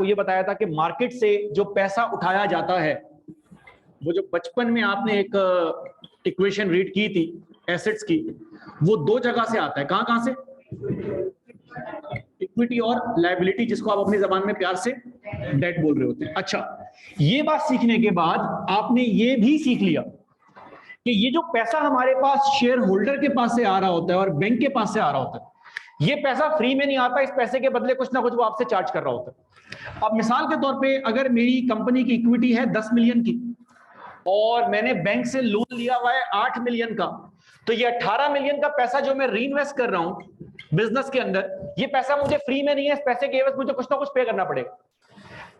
आपको ये बताया था कि मार्केट से जो पैसा उठाया जाता है, वो जो बचपन में आपने एक इक्वेशन रीड की थी एसेट्स की, वो दो जगह से आता है। कहां कहां से? इक्विटी और लायबिलिटी, जिसको आप अपनी जबान में प्यार से डेट बोल रहे होते हैं। अच्छा, ये बात सीखने के बाद आपने ये भी सीख लिया कि ये जो पैसा हमारे पास शेयर होल्डर के पास से आ रहा होता है और बैंक के पास से आ रहा होता है, ये पैसा फ्री में नहीं आता, इस पैसे के बदले कुछ ना कुछ वो आपसे चार्ज कर रहा होता है। अब मिसाल के तौर पे अगर मेरी कंपनी की इक्विटी है 10 मिलियन की और मैंने बैंक से लोन लिया हुआ है 8 मिलियन का, तो ये 18 मिलियन का पैसा जो मैं रीइन्वेस्ट कर रहा हूं बिजनेस के अंदर, ये पैसा मुझे फ्री में नहीं है, इस पैसे के एवज मुझे कुछ ना कुछ पे करना पड़ेगा।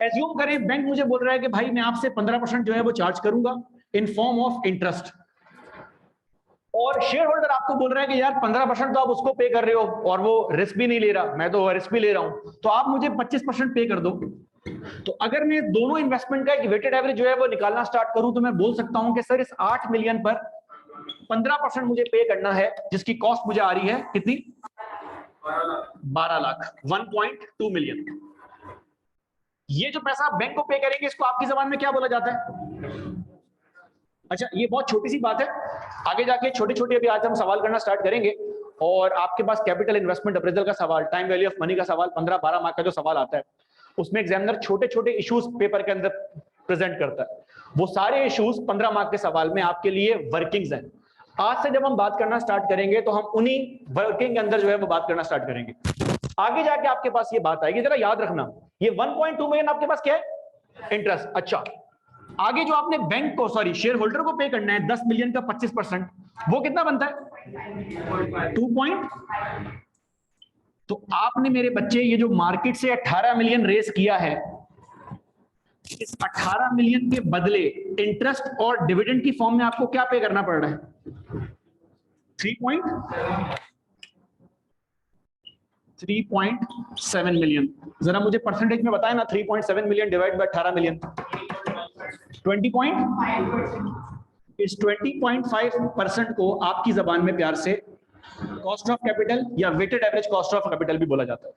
एज्यूम करें बैंक मुझे बोल रहा है कि भाई मैं आपसे 15% जो है वो चार्ज करूंगा इन फॉर्म ऑफ इंटरेस्ट, और शेयर होल्डर आपको बोल रहा है कि यार 15% तो आप उसको पे कर रहे हो और वो रिस्क भी नहीं ले रहा, मैं तो रिस्क भी ले रहा हूं, तो आप मुझे 25% पे कर दो। तो अगर मैं दोनों इन्वेस्टमेंट का एक वेटेड एवरेज जो है वो निकालना स्टार्ट करूं, तो मैं बोल सकता हूं कि सर इस 8 मिलियन पर 15% मुझे पे करना है, जिसकी कॉस्ट मुझे आ रही है कितनी? 12 लाख, 1.2 मिलियन। ये जो पैसा आप बैंक को पे करेंगे, इसको आपकी जबान में क्या बोला जाता है? अच्छा, ये बहुत छोटी सी बात है, आगे जाके छोटे छोटे अभी आज हम सवाल करना स्टार्ट करेंगे, और आपके पास कैपिटल इन्वेस्टमेंट अप्रेजल का सवाल, टाइम वैल्यू ऑफ मनी का सवाल, 15-12 मार्क का जो सवाल आता है, उसमें एग्जामिनर छोटे छोटे इश्यूज पेपर के अंदर प्रेजेंट करता है। वो सारे इश्यूज 15 मार्क के सवाल में आपके लिए वर्किंग्स हैं। आज से जब हम बात करना स्टार्ट करेंगे तो हम उन्हीं वर्किंग के अंदर जो है वो बात करना स्टार्ट करेंगे। आगे जाके आपके पास ये बात आएगी, जरा याद रखना, ये 1.2 मिलियन आपके पास क्या है? इंटरेस्ट। अच्छा, आगे जो आपने बैंक को, सॉरी शेयर होल्डर को पे करना है 10 मिलियन का 25%, वो कितना बनता है? 2 तो आपने मेरे बच्चे ये जो मार्केट से 18 मिलियन रेस किया है, इस 18 मिलियन के बदले इंटरेस्ट और डिविडेंड की फॉर्म में आपको क्या पे करना पड़ रहा है? 3.7 मिलियन। जरा मुझे परसेंटेज में बताएं ना, 3.7 मिलियन डिवाइड बाय 18 मिलियन, 20 20.5% को आपकी जबान में प्यार से कॉस्ट ऑफ कैपिटल या weighted average cost of capital भी बोला जाता है।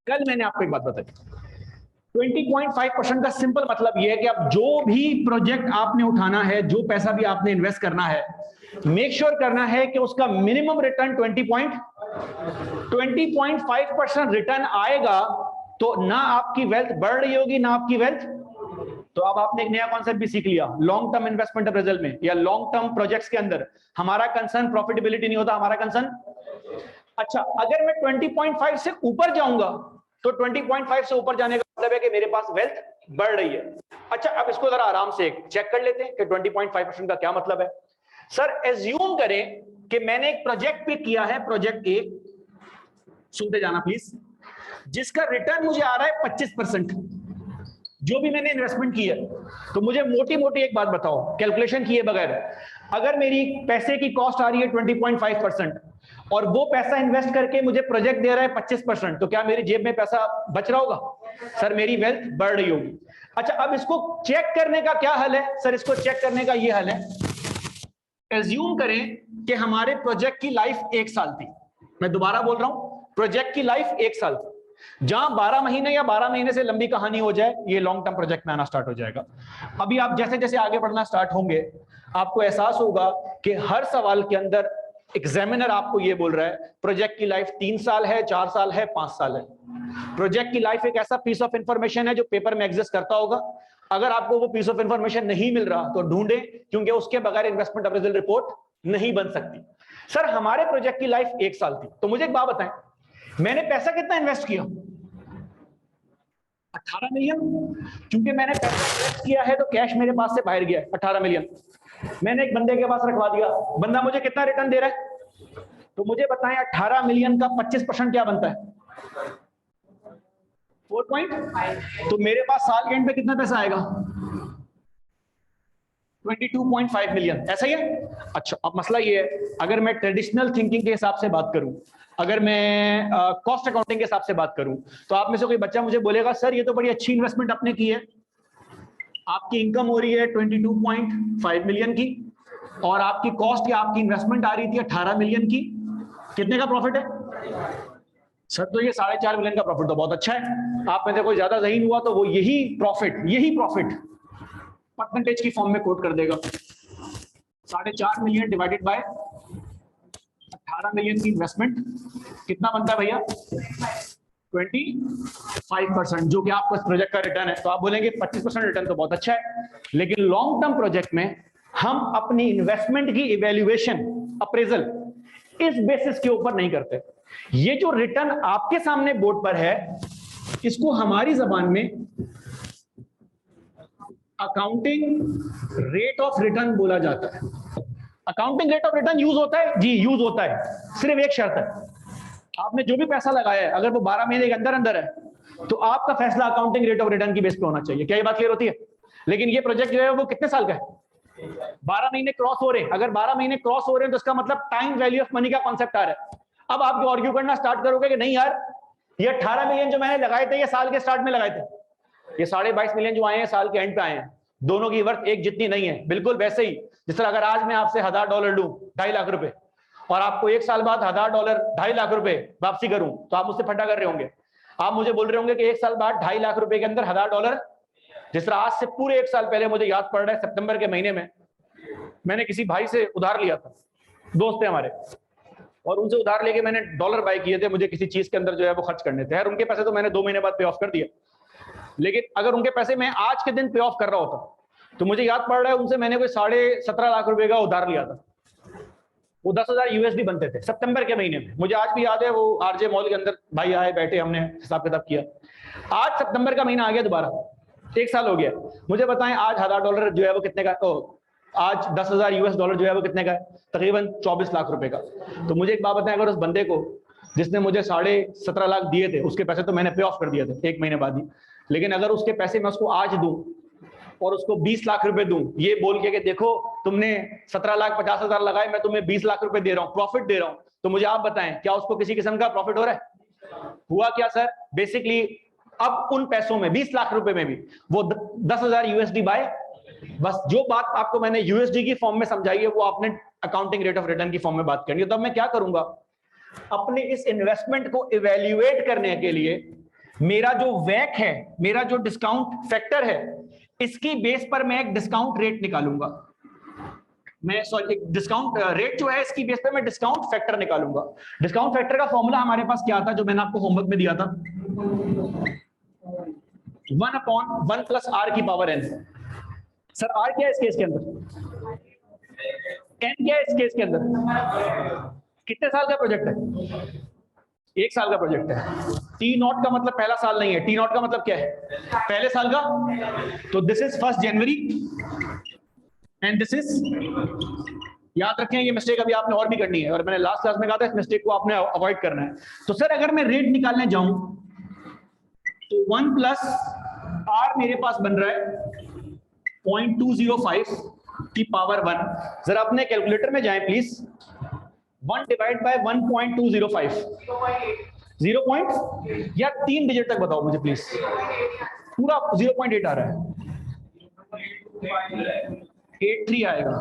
कल मैंने आपको एक बात बताई, 20.5% का सिंपल मतलब यह है कि अब जो भी प्रोजेक्ट आपने उठाना है, जो पैसा भी आपने इन्वेस्ट करना है, मेक श्योर करना है कि उसका मिनिमम रिटर्न 20.5% रिटर्न आएगा, तो ना आपकी वेल्थ बढ़ रही होगी ना आपकी वेल्थ। तो अब आपने एक नया कॉन्सेप्ट भी सीख लिया, लॉन्ग टर्म इन्वेस्टमेंट अप्रेजल में या लॉन्ग टर्म प्रोजेक्ट्स के अंदर हमारा कंसर्न प्रॉफिटेबिलिटी नहीं होता, हमारा कंसर्न। अच्छा, अगर मैं 20.5 से ऊपर जाऊंगा, तो 20.5 से ऊपर जाने का मतलब है कि मेरे पास वेल्थ बढ़ रही है। अच्छा, अब इसको जरा आराम से चेक कर लेते हैं कि 20.5% का क्या मतलब है। सर एज्यूम करें कि मैंने एक प्रोजेक्ट पे किया है, प्रोजेक्ट ए, सुनते जाना प्लीज, जिसका रिटर्न मुझे आ रहा है 25%, जो भी मैंने इन्वेस्टमेंट की है। तो मुझे मोटी मोटी एक बात बताओ, कैलकुलेशन किए बगैर, अगर मेरी पैसे की कॉस्ट आ रही है 20.5% और वो पैसा इन्वेस्ट करके मुझे प्रोजेक्ट दे रहा है 25%, तो क्या मेरी जेब में पैसा बच रहा होगा? सर मेरी वेल्थ बढ़ रही होगी। अच्छा, अब इसको चेक करने का क्या हल है? सर इसको चेक करने का ये हल है, एज्यूम करें कि हमारे प्रोजेक्ट की लाइफ 1 साल थी। मैं दोबारा बोल रहा हूं, प्रोजेक्ट की लाइफ 1 साल थी। जहां 12 महीने या 12 महीने से लंबी कहानी हो जाए, ये लॉन्ग टर्म प्रोजेक्ट में आना स्टार्ट हो जाएगा। अभी आप जैसे जैसे आगे बढ़ना स्टार्ट होंगे, आपको एहसास होगा कि हर सवाल के अंदर एग्जामिनर आपको ये बोल रहा है प्रोजेक्ट की लाइफ 3 साल है, 4 साल है, 5 साल है। प्रोजेक्ट की लाइफ एक ऐसा पीस ऑफ इंफॉर्मेशन है जो पेपर में एग्जिस्ट करता होगा। अगर आपको वो पीस ऑफ इंफॉर्मेशन नहीं मिल रहा तो ढूंढे, क्योंकि उसके बगैर इन्वेस्टमेंट अप्रेजल रिपोर्ट नहीं बन सकती। सर हमारे प्रोजेक्ट की लाइफ 1 साल थी, तो मुझे एक बात बताएं, मैंने पैसा कितना इन्वेस्ट किया? 18 मिलियन। क्योंकि मैंने पैसा इन्वेस्ट किया है तो कैश मेरे पास से बाहर गया है 18 मिलियन, मैंने एक बंदे के पास रखवा दिया, बंदा मुझे कितना रिटर्न दे रहा है? तो मुझे बताएं 18 मिलियन का 25% क्या बनता है? 4 तो मेरे पास साल के एंड पे कितना पैसा आएगा? 22.5 मिलियन, ऐसा ही है। अच्छा, अब मसला ये है, अगर मैं ट्रेडिशनल थिंकिंग के हिसाब से बात करूं, अगर मैं कॉस्ट अकाउंटिंग के हिसाब से बात करूं, तो आप में से कोई बच्चा मुझे बोलेगा सर ये तो बड़ी अच्छी इन्वेस्टमेंट आपने की है, आपकी इनकम हो रही है 22.5 मिलियन की और आपकी कॉस्ट या आपकी इन्वेस्टमेंट आ रही थी 18 मिलियन की, कितने का प्रॉफिट है? सर तो ये 4.5 मिलियन का प्रॉफिट तो बहुत अच्छा है। आप में से कोई ज्यादा ज़हीन हुआ तो वो यही प्रॉफिट परसेंटेज की फॉर्म में कोट कर देगा। 4.5 मिलियन डिवाइडेड बाय 18 मिलियन की इन्वेस्टमेंट कितना बनता है भैया? 25%, जो कि आपको इस प्रोजेक्ट का रिटर्न है। तो आप बोलेंगे 25% रिटर्न तो बहुत अच्छा है, लेकिन लॉन्ग टर्म प्रोजेक्ट में हम अपनी इन्वेस्टमेंट की इवैल्यूएशन, अप्रेजल इस बेसिस के ऊपर नहीं करते। ये जो रिटर्न आपके सामने बोर्ड पर है, इसको हमारी जबान में अकाउंटिंग रेट ऑफ रिटर्न बोला जाता है। Accounting rate of return use होता है जी, यूज होता है, सिर्फ एक शर्त है, आपने जो भी पैसा लगाया है अगर वो 12 महीने के अंदर अंदर है तो आपका फैसला अकाउंटिंग रेट ऑफ रिटर्न की बेस पे होना चाहिए। क्या ये बात क्लियर होती है? लेकिन ये प्रोजेक्ट जो है वो कितने साल का है? 12 महीने क्रॉस हो रहे हैं। अगर 12 महीने क्रॉस हो रहे हैं तो इसका मतलब टाइम वैल्यू ऑफ मनी का कॉन्सेप्ट आ रहा है। अब आप जो आर्ग्यू करना स्टार्ट करोगे कि नहीं यार, ये 18 मिलियन जो मैंने लगाए थे ये साल के स्टार्ट में लगाए थे, ये 22.5 मिलियन जो आए हैं साल के एंड पे आए हैं, दोनों की वर्थ एक जितनी नहीं है। बिल्कुल वैसे ही जिस तरह अगर आज मैं आपसे $1000 लूं, 2.5 लाख रुपए, और आपको एक साल बाद $1000 2.5 लाख रुपए वापसी करूं, तो आप मुझसे फटा कर रहे होंगे। आप मुझे बोल रहे होंगे कि एक साल बाद 2.5 लाख रुपए के अंदर $1000, जिस तरह आज से पूरे एक साल पहले मुझे याद पड़ रहा है सितंबर के महीने में मैंने किसी भाई से उधार लिया था, दोस्त थे हमारे, और उनसे उधार लेके मैंने डॉलर बाय किए थे, मुझे किसी चीज के अंदर जो है वो खर्च करने थे। यार उनके पैसे तो मैंने 2 महीने बाद पे ऑफ कर दिया, लेकिन अगर उनके पैसे मैं आज के दिन पे ऑफ कर रहा होता तो मुझे याद पड़ रहा है उनसे मैंने कोई 17.5 लाख रुपए का उधार लिया था। वो 10,000 यूएसडी बनते थे सितंबर के महीने में। मुझे आज भी याद है, वो आरजे मॉल के अंदर भाई आए, बैठे, हमने हिसाब किताब किया। आज सितंबर का महीना आ गया, दोबारा 1 साल हो गया। मुझे बताएं आज $1000 जो है वो कितने का, आज 10,000 यूएस डॉलर जो है वो कितने का है? तकरीबन 24 लाख रुपए का। तो मुझे एक बात बताएं, अगर उस बंदे को जिसने मुझे 17.5 लाख दिए थे, उसके पैसे तो मैंने पे ऑफ कर दिए थे 1 महीने बाद ही, लेकिन अगर उसके पैसे मैं उसको आज दूं और उसको 20 लाख रुपए दूं, ये बोल के कि देखो तुमने 17,50,000 लगाए, मैं तुम्हें 20 लाख रुपए दे रहा हूं, प्रॉफिट दे रहा हूं, तो मुझे आप बताएं क्या उसको किसी किस्म का प्रॉफिट हो रहा है? हुआ क्या सर? बेसिकली अब उन पैसों में 20 लाख रुपए में भी वो 10,000 यूएसडी बाय, बस जो बात आपको मैंने यूएसडी की फॉर्म में समझाई है वो आपने अकाउंटिंग रेट ऑफ रिटर्न की फॉर्म में बात करनी है। तो अब मैं क्या करूंगा, अपने इस इन्वेस्टमेंट को इवैल्यूएट करने के लिए मेरा जो वैक है, मेरा जो डिस्काउंट फैक्टर है, इसकी बेस पर मैं एक डिस्काउंट रेट निकालूंगा। मैं सॉरी, डिस्काउंट रेट जो है इसकी बेस पर मैं डिस्काउंट फैक्टर निकालूंगा। डिस्काउंट फैक्टर का फॉर्मूला हमारे पास क्या था, जो मैंने आपको होमवर्क में दिया था, 1/1 + r⁴n। सर r क्या है इस केस के अंदर, n क्या है इस केस के अंदर? कितने साल का प्रोजेक्ट है? 1 साल का प्रोजेक्ट है। T0 का मतलब पहला साल नहीं है, T0 का मतलब क्या है? पहले साल का। तो this is 1 January and this is, याद रखें ये मिस्टेक अभी आपने और भी करनी है, और मैंने लास्ट क्लास में कहा था इस मिस्टेक को आपने अवॉइड करना है। तो सर अगर मैं रेट निकालने जाऊं तो 1 + r मेरे पास बन रहा है 0.205 की पावर 1। जरा अपने कैलकुलेटर में जाएं प्लीज, 1 डिवाइड बाय 1.205, 0. या 3 डिजिट तक बताओ मुझे प्लीज, पूरा 0.8 आ रहा है, 83 आएगा,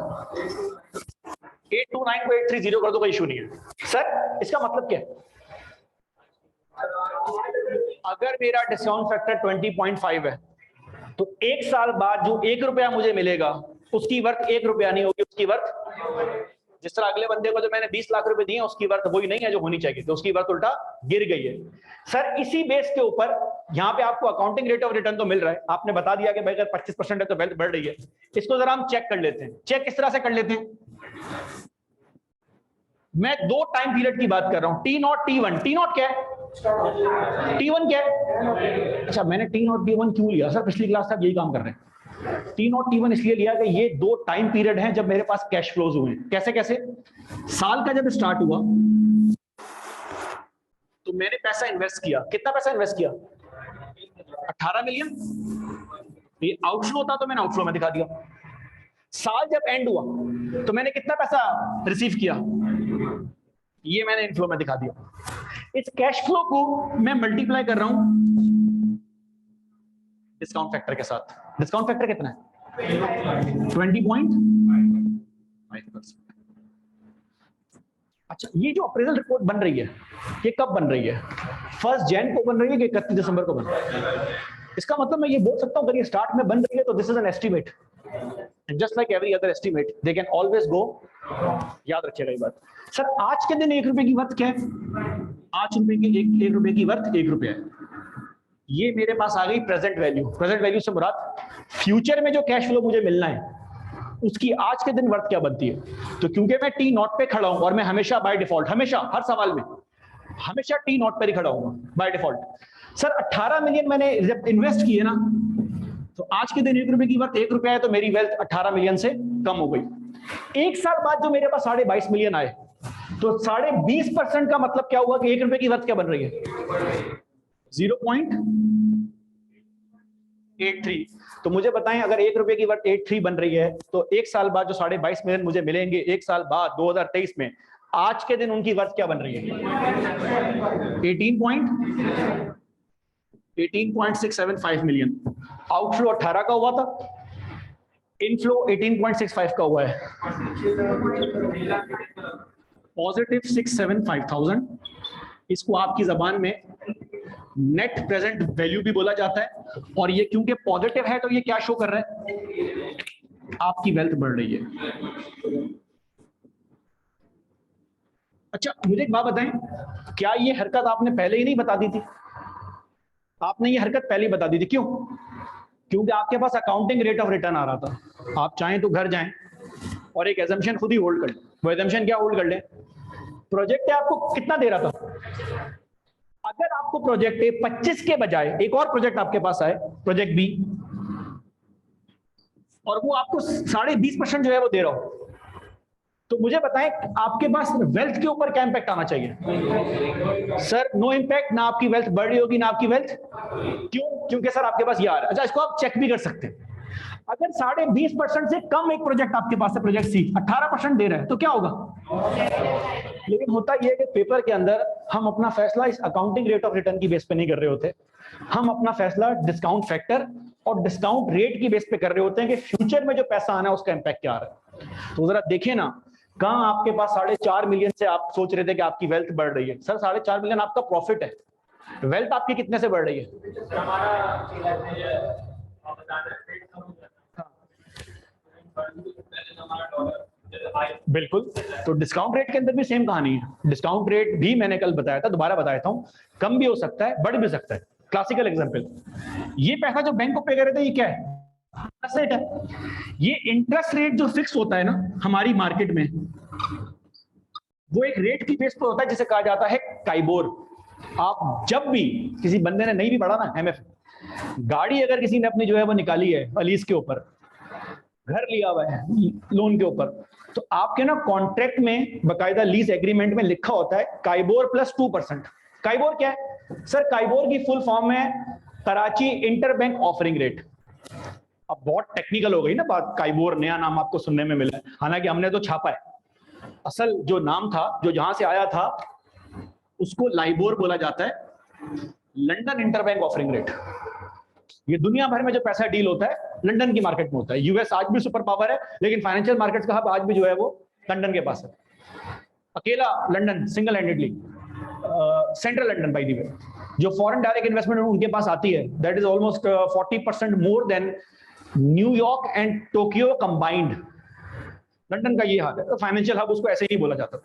829 को 830 कर दो, कोई इशू नहीं है। सर इसका मतलब क्या है? अगर मेरा डिस्काउंट फैक्टर 20.5 है तो 1 साल बाद जो 1 रुपया मुझे मिलेगा उसकी वर्थ 1 रुपया नहीं होगी, उसकी वर्थ, जिस तरह अगले बंदे को जो मैंने 20 लाख रुपए दिए उसकी वर्थ वही नहीं है जो होनी चाहिए, तो उसकी वर्थ उल्टा गिर गई है। सर इसी बेस के ऊपर यहाँ पे आपको अकाउंटिंग रेट ऑफ रिटर्न तो मिल रहा है, आपने बता दिया कि भाई अगर 25% है तो वेल्थ बढ़ रही है। इसको जरा हम चेक कर लेते हैं। चेक किस तरह से कर लेते हैं? मैं 2 टाइम पीरियड की बात कर रहा हूं, T0 T1। T0 क्या है? T1 क्या है? अच्छा मैंने T0 T1 क्यों लिया सर? पिछली क्लास तक यही काम कर रहे हैं। T0 T1 इसलिए लिया कि ये 2 टाइम पीरियड हैं जब मेरे पास कैश फ्लोज हुए हैं। कैसे कैसे? साल का जब स्टार्ट हुआ तो मैंने पैसा इन्वेस्ट किया। कितना पैसा इन्वेस्ट किया? 18 मिलियन। ये आउटफ्लो होता तो मैंने आउटफ्लो में दिखा दिया। साल जब एंड हुआ तो मैंने कितना पैसा रिसीव किया, ये मैंने इनफ्लो में दिखा दिया। इस कैश फ्लो को मैं मल्टीप्लाई कर रहा हूं डिस्काउंट फैक्टर के साथ। डिस्काउंट फैक्टर कितना है? 20.5%। अच्छा, ये जो अप्रेजल रिपोर्ट बन रही है ये कब बन रही है? 1 जनवरी को बन रही है कि 31 दिसंबर को बन रही है? इसका मतलब मैं ये बोल सकता हूँ अगर ये स्टार्ट में बन रही है तो this is an estimate, just like every other estimate they can always go. याद रखिएगा ये बात। सर आज के दिन 1 रुपए की वर्थ क्या है? आज रुपए की एक रुपए की वर्थ 1 रुपया है। ये मेरे पास आ गई प्रेजेंट वैल्यू। प्रेजेंट वैल्यू से मुराद फ्यूचर में जो कैश फ्लो मुझे मिलना है उसकी आज के दिन वर्थ क्या बनती है। तो क्योंकि मैं टी नॉट पे खड़ा हूं और मैं हमेशा बाय डिफॉल्ट, हमेशा हर सवाल में हमेशा टी नॉट पर ही खड़ा हूं बाय डिफॉल्ट। सर 18 मिलियन मैंने जब इन्वेस्ट किए ना, तो आज के दिन 1 रुपए की वर्थ 1 रुपया है, तो मेरी वेल्थ 18 मिलियन से कम हो गई। एक साल बाद जो मेरे पास 22.5 मिलियन आए, तो 20.5% का मतलब क्या हुआ कि 1 रुपए की वर्थ क्या बन रही है? 0.83। तो मुझे बताएं अगर 1 रुपए की वर्थ 83 बन रही है, तो एक साल बाद जो 22.5 मिलियन मुझे मिलेंगे, एक साल बाद 2023 में, आज के दिन उनकी वर्थ क्या बन रही है? 18.675 मिलियन। आउटफ्लो 18 का हुआ था, इनफ्लो 18.65 का हुआ है, पॉजिटिव 675,000। इसको आपकी जबान में नेट प्रेजेंट वैल्यू भी बोला जाता है। और ये क्योंकि पॉजिटिव है तो ये क्या शो कर रहा है? आपकी वेल्थ बढ़ रही है। अच्छा मुझे एक बात बताएं, क्या ये हरकत आपने पहले ही नहीं बता दी थी? आपने ये हरकत पहले ही बता दी थी। क्यों? क्योंकि आपके पास अकाउंटिंग रेट ऑफ रिटर्न आ रहा था। आप चाहें तो घर जाएं और एक एजम्पशन खुद ही होल्ड कर लें। वो एजम्पशन क्या होल्ड कर लें? प्रोजेक्ट आपको कितना दे रहा था? अगर आपको प्रोजेक्ट ए 25 के बजाय एक और प्रोजेक्ट आपके पास आए, प्रोजेक्ट बी, और वो आपको 20.5% जो है वो दे रहा हो, तो मुझे बताएं आपके पास वेल्थ के ऊपर क्या इंपैक्ट आना चाहिए? सर नो इंपैक्ट, ना आपकी वेल्थ बढ़ रही होगी ना आपकी वेल्थ। क्यों? क्योंकि सर आपके पास ये आ रहा है। अच्छा इसको आप चेक भी कर सकते हैं। अगर 20.5% से कम एक प्रोजेक्ट आपके पास है, प्रोजेक्ट सी 18% दे रहा है, तो क्या होगा? लेकिन होता यह है कि पेपर के अंदर हम अपना फैसला इस अकाउंटिंग रेट ऑफ रिटर्न की बेस पे नहीं कर रहे होते, हम अपना फैसला डिस्काउंट फैक्टर और डिस्काउंट रेट की बेस पे कर रहे होते हैं कि फ्यूचर में जो पैसा आना है उसका इंपैक्ट क्या आ रहा है। तो जरा देखें ना, कहां आपके पास 4.5 मिलियन से आप सोच रहे थे कि आपकी वेल्थ बढ़ रही है। सर 4.5 मिलियन आपका प्रॉफिट है, वेल्थ आपकी कितने से बढ़ रही है? बिल्कुल। तो डिस्काउंट रेट के अंदर भी सेम कहानी है। डिस्काउंट रेट भी मैंने कल बताया था, दोबारा बताता हूं, कम भी हो सकता है बढ़ भी सकता है। क्लासिकल एग्जांपल, ये पैसा जो बैंक को पे कर रहे थे ये क्या है? इंटरेस्ट रेट है। ये इंटरेस्ट रेट जो फिक्स होता है ना हमारी मार्केट में, वो एक रेट की बेस पर होता है जिसे कहा जाता है काइबोर। आप जब भी, किसी बंदे ने नहीं भी पढ़ा ना एमएफ, गाड़ी अगर किसी ने अपनी जो है वो निकाली है लीज के ऊपर, घर लिया हुआ है लोन के ऊपर, तो आपके ना कॉन्ट्रैक्ट में बकायदा लीज एग्रीमेंट में लिखा होता है काइबोर प्लस 2%। काइबोर क्या है? सर काइबोर की फुल फॉर्म है कराची इंटरबैंक ऑफरिंग रेट। अब बहुत टेक्निकल हो गई ना बात, काइबोर नया नाम आपको सुनने में मिला है, हालांकि हमने तो छापा है। असल जो नाम था, जो जहां से आया था, उसको लाइबोर बोला जाता है, लंदन इंटरबैंक ऑफरिंग रेट। ये दुनिया भर में जो पैसा डील होता है लंदन की मार्केट में होता है। यूएस आज भी सुपर पावर है, लेकिन फाइनेंशियल मार्केट्स का हब आज भी जो है वो लंदन के पास है। अकेला London single handedly, central London bye the वे, जो फॉरेन डायरेक्ट इन्वेस्टमेंट उनके पास आती है, that is almost 40% more than New York and Tokyo combined. London का ये हाल है। तो फाइनेंशियल हब उसको ऐसे ही बोला जाता है।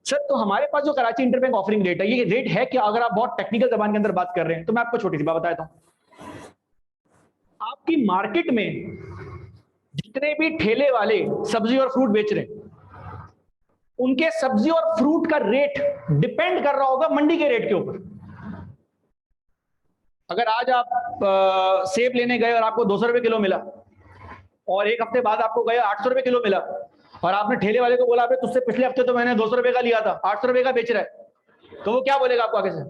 सर तो हमारे पास जो कराची इंटरबैंक ऑफरिंग रेट है, ये रेट है कि अगर आप बहुत टेक्निकल जबान के अंदर बात कर रहे हैं, तो मैं आपको छोटी सी बात बताता हूं। आपकी मार्केट में जितने भी ठेले वाले सब्जी और फ्रूट बेच रहे हैं, उनके सब्जी और फ्रूट का रेट डिपेंड कर रहा होगा मंडी के रेट के ऊपर। अगर आज आप सेब लेने गए और आपको 200 रुपए किलो मिला, और एक हफ्ते बाद आपको गया 800 रुपए किलो मिला, और आपने ठेले वाले को बोला तुझसे पिछले हफ्ते तो मैंने 200 रुपए का लिया था, 800 रुपए का बेच रहा है, तो वो क्या बोलेगा आपको आगे से?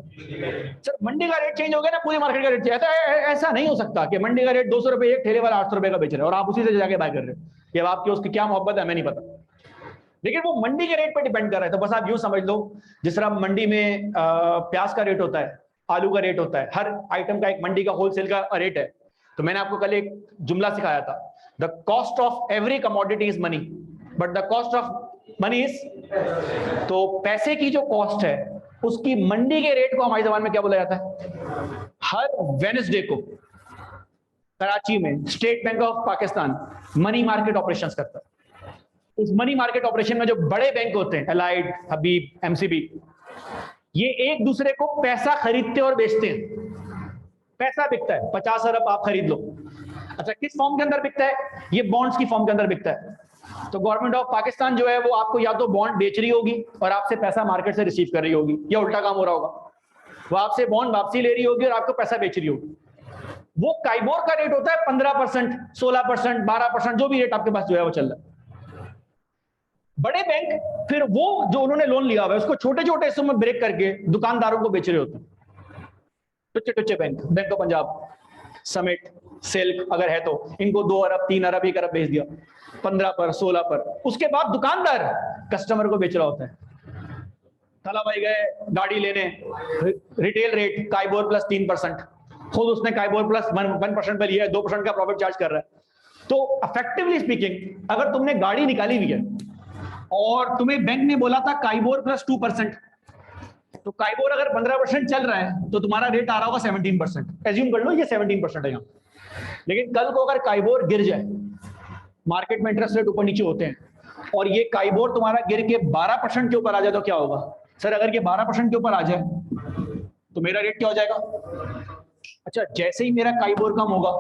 सर मंडी का रेट चेंज हो गया ना, पूरी मार्केट का रेट चेंज। ऐसा नहीं हो सकता कि मंडी का रेट 200 रुपए, एक ठेले वाला 800 रुपए का बेच रहा है और आप उसी से जाके बाय कर रहे हो। कि आपकी उसकी क्या मोहब्बत है हमें नहीं पता, लेकिन वो मंडी के रेट पर डिपेंड कर रहा है। तो बस आप यूं समझ लो, जिस तरह मंडी में प्याज का रेट होता है, आलू का रेट होता है, हर आइटम का एक मंडी का होलसेल का रेट है। तो मैंने आपको कल एक जुमला सिखाया था, the cost of every commodity is money, but the cost of Manish, तो पैसे की जो कॉस्ट है उसकी मंडी के रेट को हमारी जबान में क्या बोला जाता है? हर वेडनेसडे को कराची में state bank of Pakistan money market operations करता है। उस मनी मार्केट ऑपरेशन में जो बड़े बैंक होते हैं, एलाइड, हबीब, एमसीबी, ये एक दूसरे को पैसा खरीदते और बेचते हैं। पैसा बिकता है, 50 अरब आप खरीद लो। अच्छा, किस फॉर्म के अंदर बिकता है? ये बॉन्ड्स की फॉर्म के अंदर बिकता है। तो गवर्नमेंट ऑफ पाकिस्तान जो है वो आपको या तो बॉन्ड बेच रही होगी और आपसे पैसा मार्केट से रिसीव कर रही होगी, या उल्टा काम हो रहा होगा, वो आपसे बॉन्ड वापसी ले रही होगी और आपको पैसा बेच रही होगी। वो काइबोर का रेट होता है 15%, 16%, 12%, जो भी रेट आपके पास जो है वो चल रहा है। बड़े बैंक फिर वो जो उन्होंने लोन लिया हुआ है उसको छोटे छोटे हिस्सों में ब्रेक करके दुकानदारों को बेच रहे होते हैं। टुच्चे bank, bank of Punjab, summit, silk अगर है तो इनको 2 अरब, 3 अरब, 1 अरब बेच दिया 15 पर, 16 पर। उसके बाद दुकानदार कस्टमर को बेच रहा होता है। थाला भाई गए गाड़ी लेने, रिटेल रेट काइबोर प्लस 3%, खुद उसने काइबोर प्लस 1% पे लिया है, 2% का प्रॉफिट चार्ज कर रहा है। तो इफेक्टिवली स्पीकिंग, अगर तुमने गाड़ी निकाली हुई है और तुम्हें बैंक ने बोला था काइबोर प्लस 2%, तो काइबोर अगर 15% चल रहा है तो तुम्हारा रेट आ रहा होगा 17%। एज्यूम कर लो ये 17% है यहाँ। लेकिन कल को अगर काइबोर गिर जाए, मार्केट में इंटरेस्ट रेट ऊपर नीचे होते हैं, और ये काइबोर तुम्हारा गिर के 12% के ऊपर आ जाए तो क्या होगा? सर अगर ये 12% के ऊपर आ जाए तो मेरा रेट क्या हो जाएगा? अच्छा, जैसे ही मेरा काइबोर कम होगा,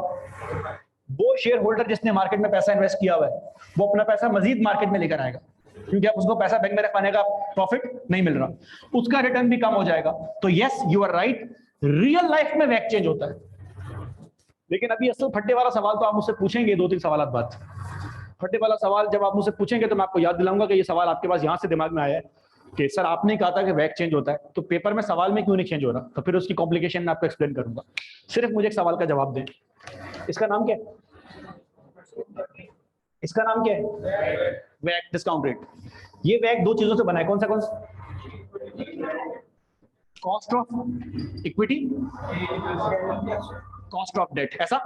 वो शेयर होल्डर जिसने मार्केट में पैसा इन्वेस्ट किया हुआ है वो अपना पैसा मजीद मार्केट में लेकर आएगा, क्योंकि अब उसको पैसा बैंक में रखवाने का प्रॉफिट नहीं मिल रहा, उसका रिटर्न भी कम हो जाएगा। तो yes, you are right, real life में वैक चेंज होता है। लेकिन अभी असल फट्टे वाला सवाल तो आप मुझसे पूछेंगे 2-3 सवाल बाद। फट्टे वाला सवाल जब आप मुझसे पूछेंगे तो मैं आपको याद दिलाऊंगा कि ये सवाल आपके पास यहां से दिमाग में आया है कि सर आपने कहा था कि वैक चेंज होता है, तो पेपर में सवाल में क्यों नहीं चेंज हो रहा? तो फिर उसकी कॉम्प्लिकेशन मैं आपको एक्सप्लेन करूंगा। सिर्फ मुझे एक सवाल का जवाब दें। इसका नाम क्या है? इसका नाम क्या है? वैक, डिस्काउंट रेट। ये वैक 2 चीजों से बना है, कौन सा? Cost of equity, cost of debt. ऐसा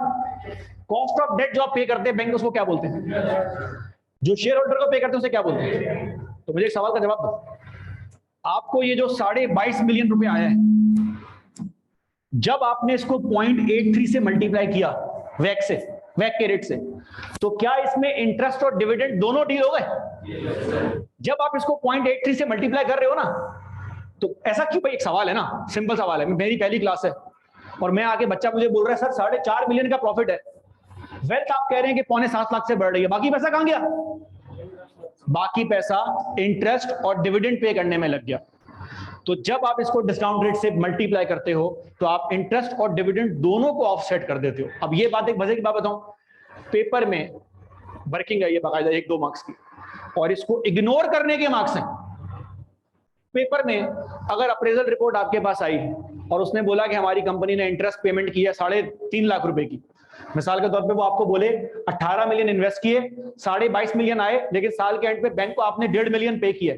कॉस्ट ऑफ डेट जो आप पे करते हैं बैंक, उसको क्या बोलते हैं? जो शेयर होल्डर को पे करते हैं उसे क्या बोलते हैं? तो मुझे एक सवाल का जवाब दो। आपको ये जो 22.5 मिलियन रुपए आया है, जब आपने इसको 0.83 से मल्टीप्लाई किया वैक से, वैक के रेट से, तो क्या इसमें इंटरेस्ट और डिविडेंड दोनों डील हो गए? जब आप इसको 0.83 से मल्टीप्लाई कर रहे हो ना, तो ऐसा क्यों? भाई एक सवाल है ना, सिंपल सवाल है, मेरी पहली क्लास है और मैं आके बच्चा मुझे बोल रहा है सर 4.5 मिलियन का प्रॉफिट है, वेल्थ आप कह रहे हैं कि 6.25 लाख से बढ़ रही है, बाकी पैसा कहां गया? बाकी पैसा इंटरेस्ट और डिविडेंड पे करने में लग गया। तो जब आप इसको डिस्काउंट रेट से मल्टीप्लाई करते हो तो आप इंटरेस्ट और डिविडेंड दोनों को ऑफसेट कर देते हो। अब ये बात एक मजे की बात बताऊं, पेपर में वर्किंग है ये बाकायदा 1-2 मार्क्स की, और इसको इग्नोर करने के मार्क्स हैं। पेपर में अगर अप्रेजल रिपोर्ट आपके पास आई और उसने बोला कि हमारी कंपनी ने इंटरेस्ट पेमेंट की है 3.5 लाख रुपए की, मिसाल के तौर पे वो आपको बोले 18 मिलियन इन्वेस्ट किए, 22.5 मिलियन आए, लेकिन साल के एंड पे बैंक को आपने 1.5 मिलियन पे किया।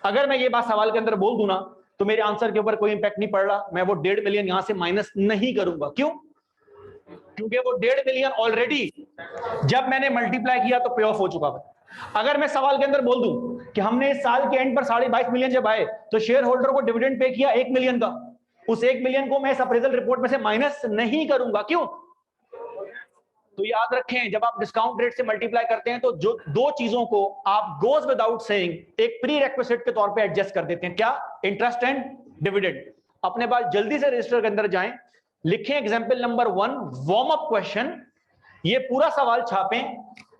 अगर मैं ये बात सवाल के अंदर बोल दूं ना, तो मेरे आंसर के ऊपर कोई इंपैक्ट नहीं पड़ रहा, मैं वो 1.5 मिलियन यहां से माइनस नहीं करूंगा। क्यों? क्योंकि वो 1.5 मिलियन ऑलरेडी जब मैंने मल्टीप्लाई किया तो पे ऑफ हो चुका है। अगर मैं सवाल के अंदर बोल दूं कि हमने इस साल के एंड पर 22.5 मिलियन जब आए तो शेयर होल्डर को डिविडेंड पे किया 1 मिलियन का, उस 1 मिलियन को मैं इस अप्रेजल रिपोर्ट में से माइनस नहीं करूंगा। क्यों? तो याद रखें, जब आप डिस्काउंट रेट से मल्टीप्लाई करते हैं तो जो 2 चीजों को आप गोज विदाउट सेइंग एक प्री रिक्विजिट के तौर पे एडजस्ट कर देते हैं। क्या? Interest and dividend. अपने पास जल्दी से रजिस्टर के अंदर जाएं, लिखें example number 1 warm up question, ये पूरा सवाल छापें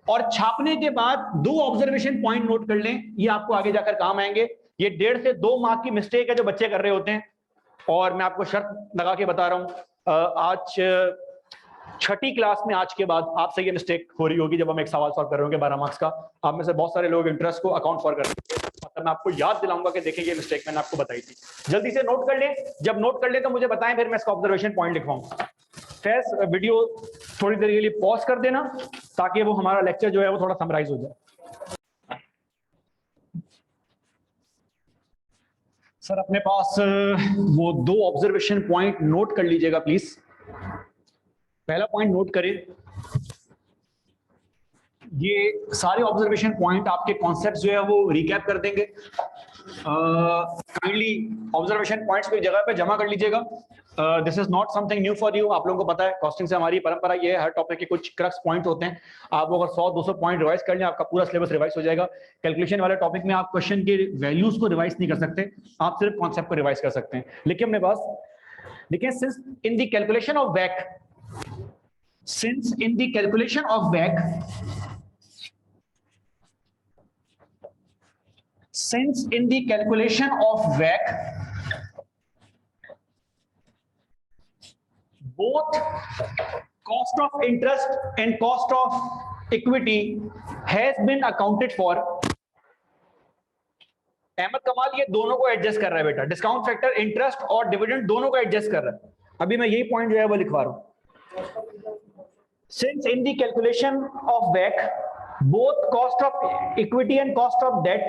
और छापने के बाद 2 ऑब्जर्वेशन पॉइंट नोट कर लें, ये आपको आगे जाकर काम आएंगे। ये 1.5 से 2 मार्क की मिस्टेक है जो बच्चे कर रहे होते हैं, और मैं आपको शर्त लगा के बता रहा हूं, आज 6ठी क्लास में आज के बाद आपसे ये मिस्टेक हो रही होगी जब हम एक सवाल सॉल्व कर रहे होंगे 12 मार्क्स का। आप में से बहुत सारे लोग इंटरेस्ट को अकाउंट फॉर कर रहे हैं, मतलब मैं आपको याद दिलाऊंगा कि देखिए ये मिस्टेक मैंने आपको बताई थी। जल्दी से नोट कर लें, जब नोट कर लें तो मुझे बताएं, फिर मैं इसका ऑब्जर्वेशन पॉइंट लिखवाऊंगा। फैज वीडियो थोड़ी देर के लिए पॉज कर देना ताकि वो हमारा लेक्चर जो है वो थोड़ा समराइज हो जाए। सर अपने पास वो 2 ऑब्जर्वेशन पॉइंट नोट कर लीजिएगा प्लीज। पहला पॉइंट नोट करें, ये सारे ऑब्जर्वेशन पॉइंट आपके कॉन्सेप्ट जो है वो रिकैप कर देंगे। काइंडली ऑब्जर्वेशन पॉइंट्स पे जगह पे जमा कर लीजिएगा। This is not something new for you, आप लोगों को पता है कॉस्टिंग से हमारी परंपरा ये है, हर टॉपिक के कुछ क्रक्स पॉइंट होते हैं। आप अगर 100-200 पॉइंट रिवाइज कर लें, आपका पूरा सिलेबस रिवाइज हो जाएगा। कैलकुलेशन वाले टॉपिक में आप क्वेश्चन के वैल्यूज को रिवाइज नहीं कर सकते, आप सिर्फ कॉन्सेप्ट को रिवाइज कर सकते हैं। लेकिन अपने पास देखिए, since in the calculation of WACC, since in the calculation of WACC, since in the calculation of WACC, both cost of interest and cost of equity has been accounted for. Ahmed Kamal ये दोनों को adjust कर रहा है बेटा, discount factor, interest और dividend दोनों को एडजस्ट कर रहा है। अभी मैं यही पॉइंट जो है वो लिखवा रहा हूं। Since in the calculation of WACC, both cost of equity and cost of debt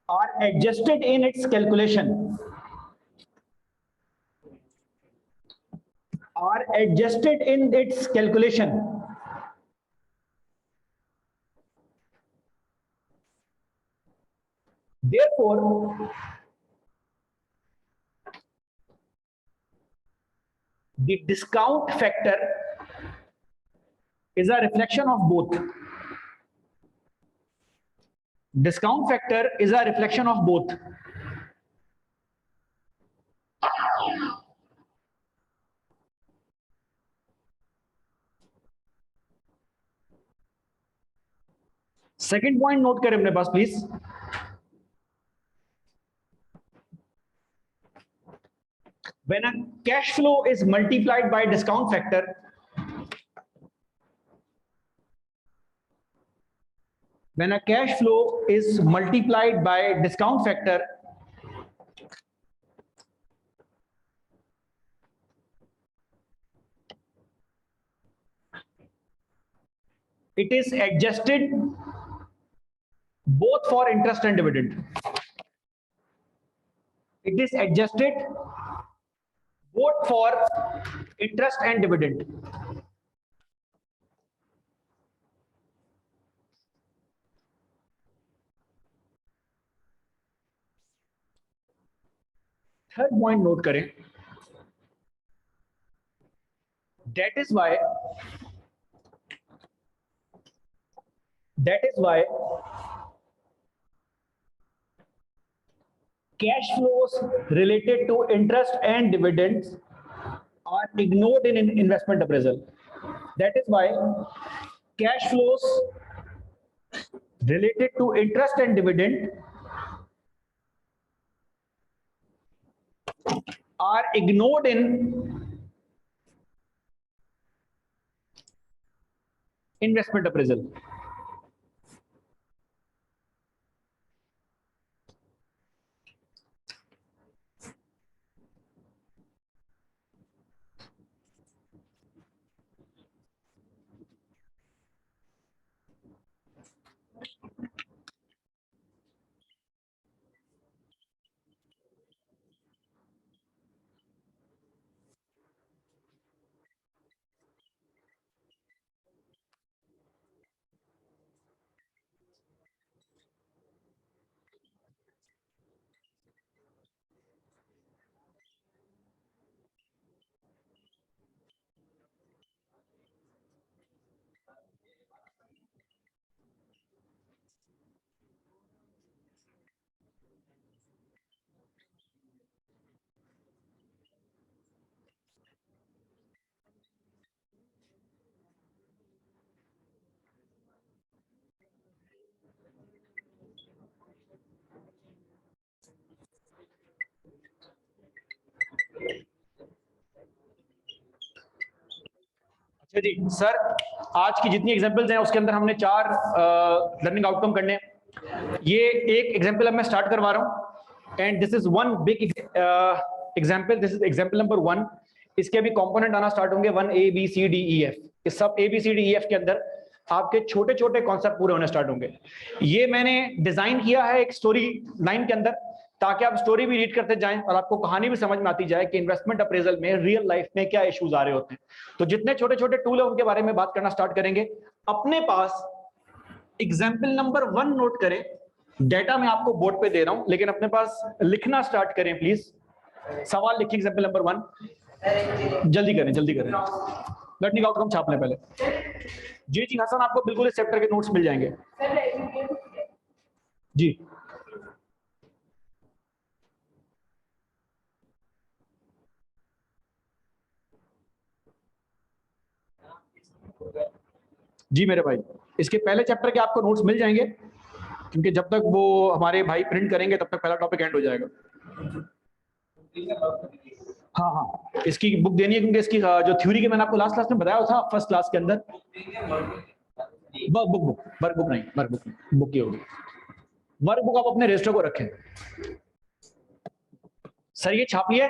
are adjusted in its calculation. Are adjusted in its calculation. Therefore, the discount factor is a reflection of both. Discount factor is a reflection of both. Second point note करें अपने पास please. When a cash flow is multiplied by discount factor, when a cash flow is multiplied by discount factor, it is adjusted both for interest and dividend. It is adjusted both for interest and dividend. Third point note करें, that is why cash flows related to interest and dividends are ignored in investment appraisal. That is why cash flows related to interest and dividend are ignored in investment appraisal. जी sir, आज की जितनी examples हैं उसके अंदर हमने 4 learning outcome करने हैं। ये एक एग्जांपल अब मैं स्टार्ट करवा रहा हूं and this is one big example, this is example number 1। इसके अभी कंपोनेंट आना स्टार्ट होंगे 1 A B C D E F। इस सब A B C D E F के अंदर आपके छोटे छोटे कॉन्सेप्ट पूरे होने स्टार्ट होंगे। ये मैंने डिजाइन किया है एक स्टोरी लाइन के अंदर, ताकि आप स्टोरी भी रीड करते जाएं और आपको कहानी भी समझ में आती जाए कि इन्वेस्टमेंट अप्रेजल में रियल लाइफ में क्या इश्यूज आ रहे होते हैं। तो जितने छोटे छोटे टूल है उनके बारे में बात करना स्टार्ट करेंगे। अपने पास एग्जाम्पल नंबर 1 नोट करें, डेटा मैं आपको बोर्ड पे दे रहा हूं लेकिन अपने पास लिखना स्टार्ट करें प्लीज। सवाल लिखिए एग्जाम्पल नंबर 1, जल्दी करें जल्दी करें, लर्निंग आउटकम छाप लें पहले। जी हसन, आपको बिल्कुल इस चैप्टर के नोट्स मिल जाएंगे जी। जी मेरे भाई, इसके पहले चैप्टर के आपको नोट्स मिल जाएंगे क्योंकि जब तक वो हमारे भाई प्रिंट करेंगे तब तक पहला टॉपिक एंड हो जाएगा। हाँ हाँ, इसकी बुक देनी है क्योंकि इसकी जो थ्योरी के मैंने आपको लास्ट क्लास में बताया था फर्स्ट क्लास के अंदर, वर्क बुक नहीं, बुक की होगी। वर्क बुक आप अपने रजिस्टर को रखें। सर ये छाप लिया,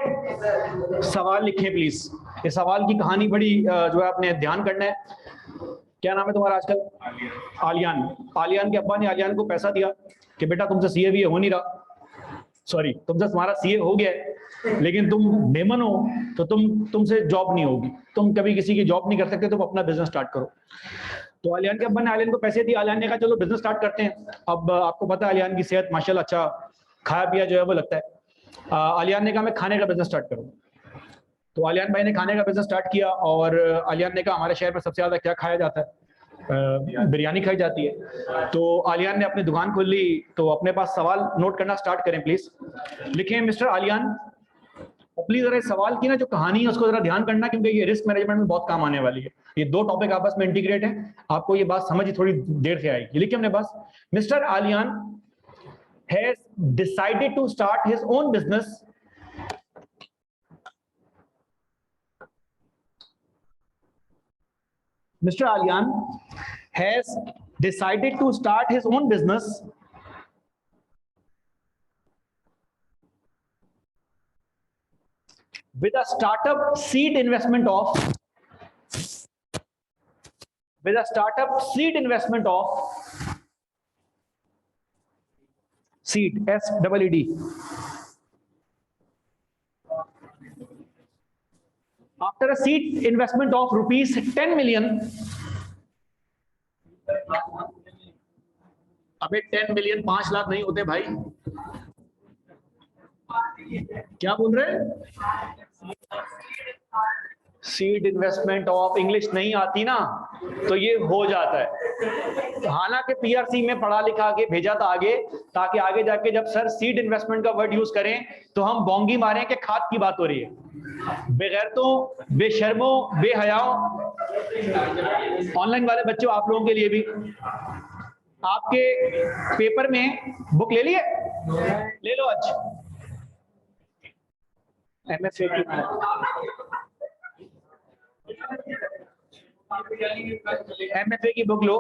सवाल लिखें प्लीज। ये सवाल की कहानी बड़ी जो है आपने ध्यान करना है। क्या नाम है तुम्हारा आजकल? आलियान। आलियान के अब्बा ने आलियान को पैसा दिया कि बेटा तुमसे सीए भी हो नहीं रहा, सॉरी तुमसे तुम्हारा सीए हो गया है लेकिन तुम मेमन हो तो तुमसे जॉब नहीं होगी, तुम कभी किसी की जॉब नहीं कर सकते, तुम अपना बिजनेस स्टार्ट करो। तो आलियान के अब्बा ने आलियान को पैसे दिए। आलियान ने कहा चलो बिजनेस स्टार्ट करते हैं। अब आपको पता है आलियान की सेहत माशाल्लाह अच्छा, खाया पिया जो है वो लगता है। आलियान ने कहा मैं खाने का बिजनेस स्टार्ट करूँ। तो आलियान भाई ने खाने का बिजनेस स्टार्ट किया और आलियान ने कहा हमारे शहर में सबसे ज्यादा क्या खाया जाता है? बिरयानी खाई जाती है। तो आलियान ने अपनी दुकान खोल ली। तो अपने पास सवाल नोट करना स्टार्ट करें प्लीज। लिखें मिस्टर आलियान। प्लीज जरा सवाल की ना जो कहानी है उसको जरा ध्यान करना क्योंकि ये रिस्क मैनेजमेंट में बहुत काम आने वाली है। ये दो टॉपिक आपस में इंटीग्रेट है, आपको ये बात समझ थोड़ी देर से आएगी। लिखिए अपने पास, mister Aliyan has decided to start his own business Mr. Alian has decided to start his own business with a startup seed investment of seed SEED. After a seed investment of rupees 10 million, अबे 10 million 5 lakh नहीं होते भाई, क्या बोल रहे हैं? Seed investment of, English नहीं आती ना तो ये हो जाता है। हालांकि पीआरसी में पढ़ा लिखा के भेजा था आगे, ताकि आगे जाके जब सर सीड इन्वेस्टमेंट का वर्ड यूज करें तो हम बोंगी मारें कि खाद की बात हो रही है। बेगैरतों, बेशर्मों, बेहयाओं, ऑनलाइन वाले बच्चों आप लोगों के लिए भी, आपके पेपर में बुक ले लिए, ले लो आज एमएफए की, एमएफए की बुक लो।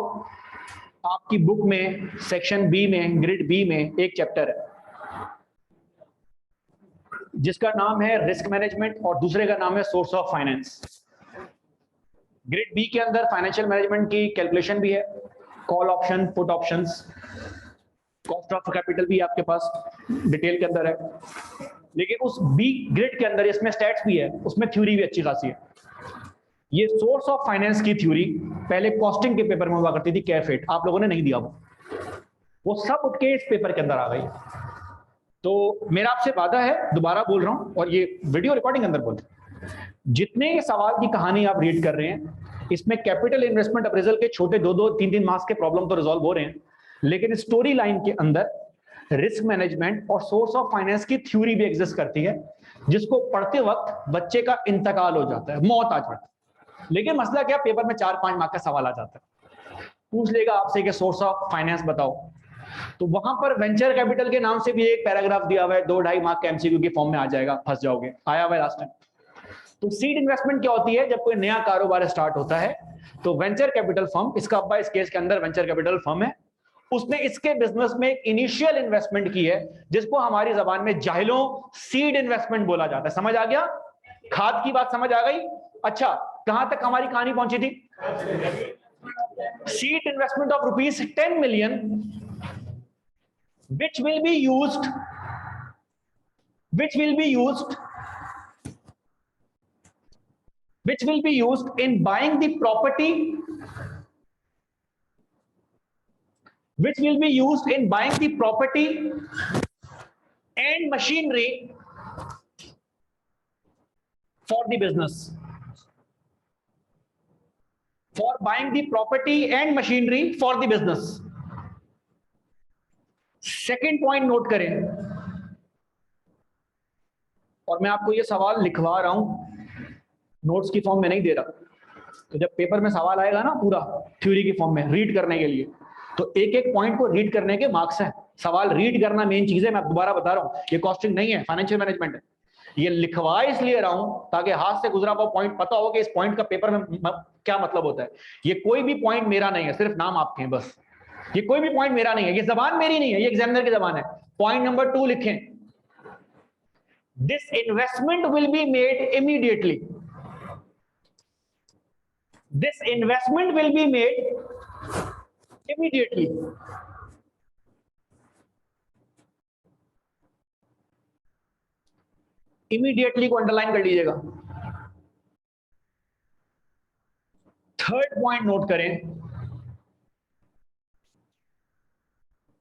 आपकी बुक में सेक्शन बी में, ग्रिड बी में एक चैप्टर है जिसका नाम है रिस्क मैनेजमेंट और दूसरे का नाम है source of finance. Grade B के अंदर फाइनेंशियल मैनेजमेंट की कैलकुलेशन भी है, call option, put options, cost of capital भी आपके पास डिटेल के अंदर है। लेकिन उस बी ग्रिड के अंदर इसमें स्टैट्स भी है, उसमें थ्योरी भी अच्छी खासी है। ये सोर्स ऑफ फाइनेंस की थ्योरी पहले कॉस्टिंग के पेपर में हुआ करती थी, कैफेट, आप लोगों ने नहीं दिया वो सब उठ के इस पेपर के अंदर आ गई। तो मेरा आपसे वादा है, दोबारा बोल रहा हूं और ये वीडियो रिकॉर्डिंग अंदर बोलते, जितने सवाल की कहानी आप रीड कर रहे हैं इसमें कैपिटल इन्वेस्टमेंट अप्रेजल के छोटे 2-2, 3-3 मार्क्स के प्रॉब्लम तो रिजॉल्व हो रहे हैं, लेकिन स्टोरी लाइन के अंदर रिस्क मैनेजमेंट और सोर्स ऑफ फाइनेंस की थ्योरी भी एग्जिस्ट करती है, जिसको पढ़ते वक्त बच्चे का इंतकाल हो जाता है, मौत आ जाती है। लेकिन मसला क्या, पेपर में 4-5 मार्क का सवाल आ जाता है, पूछ लेगा आपसे कि सोर्स ऑफ फाइनेंस बताओ, तो वहां पर वेंचर कैपिटल के नाम से भी एक पैराग्राफ दिया हुआ है, 2-2.5 मार्क के एमसीक्यू के फॉर्म में आ जाएगा, फंस जाओगे, आया हुआ है लास्ट टाइम। तो सीड इन्वेस्टमेंट क्या होती है? जब कोई नया कारोबार स्टार्ट होता है तो वेंचर कैपिटल फर्म, इसका अब्बा इस केस के अंदर वेंचर कैपिटल फर्म है, उसने इसके बिजनेस में एक इनिशियल इन्वेस्टमेंट की है जिसको हमारी जबान में जाहिलों सीड इन्वेस्टमेंट बोला जाता है। समझ आ गया? खाद की बात समझ आ गई? अच्छा, कहां तक हमारी कहानी पहुंची थी? Seed investment of rupees 10 million which will be used which will be used in buying the property, which will be used in buying the property and machinery for the business. For buying the property and machinery for the business. Second point note करें, और मैं आपको ये सवाल लिखवा रहा हूं, notes की फॉर्म में नहीं दे रहा। तो जब पेपर में सवाल आएगा ना पूरा थ्योरी की फॉर्म में रीड करने के लिए, तो एक एक पॉइंट को रीड करने के मार्क्स हैं। सवाल रीड करना मेन चीज है। मैं दोबारा बता रहा हूं, ये कॉस्टिंग नहीं है, फाइनेंशियल मैनेजमेंट है। ये लिखवा इसलिए रहा हूं ताकि हाथ से गुजरा हुआ पॉइंट पता हो कि इस पॉइंट का पेपर में क्या मतलब होता है। ये कोई भी पॉइंट मेरा नहीं है, सिर्फ नाम आपके हैं बस। ये कोई भी पॉइंट मेरा नहीं है, ये जबान मेरी नहीं है, ये एग्जामिनर की जबान है। पॉइंट नंबर 2 लिखें, this investment will be made immediately. This investment will be made immediately. Immediately को अंडरलाइन कर लीजिएगा। थर्ड पॉइंट नोट करें,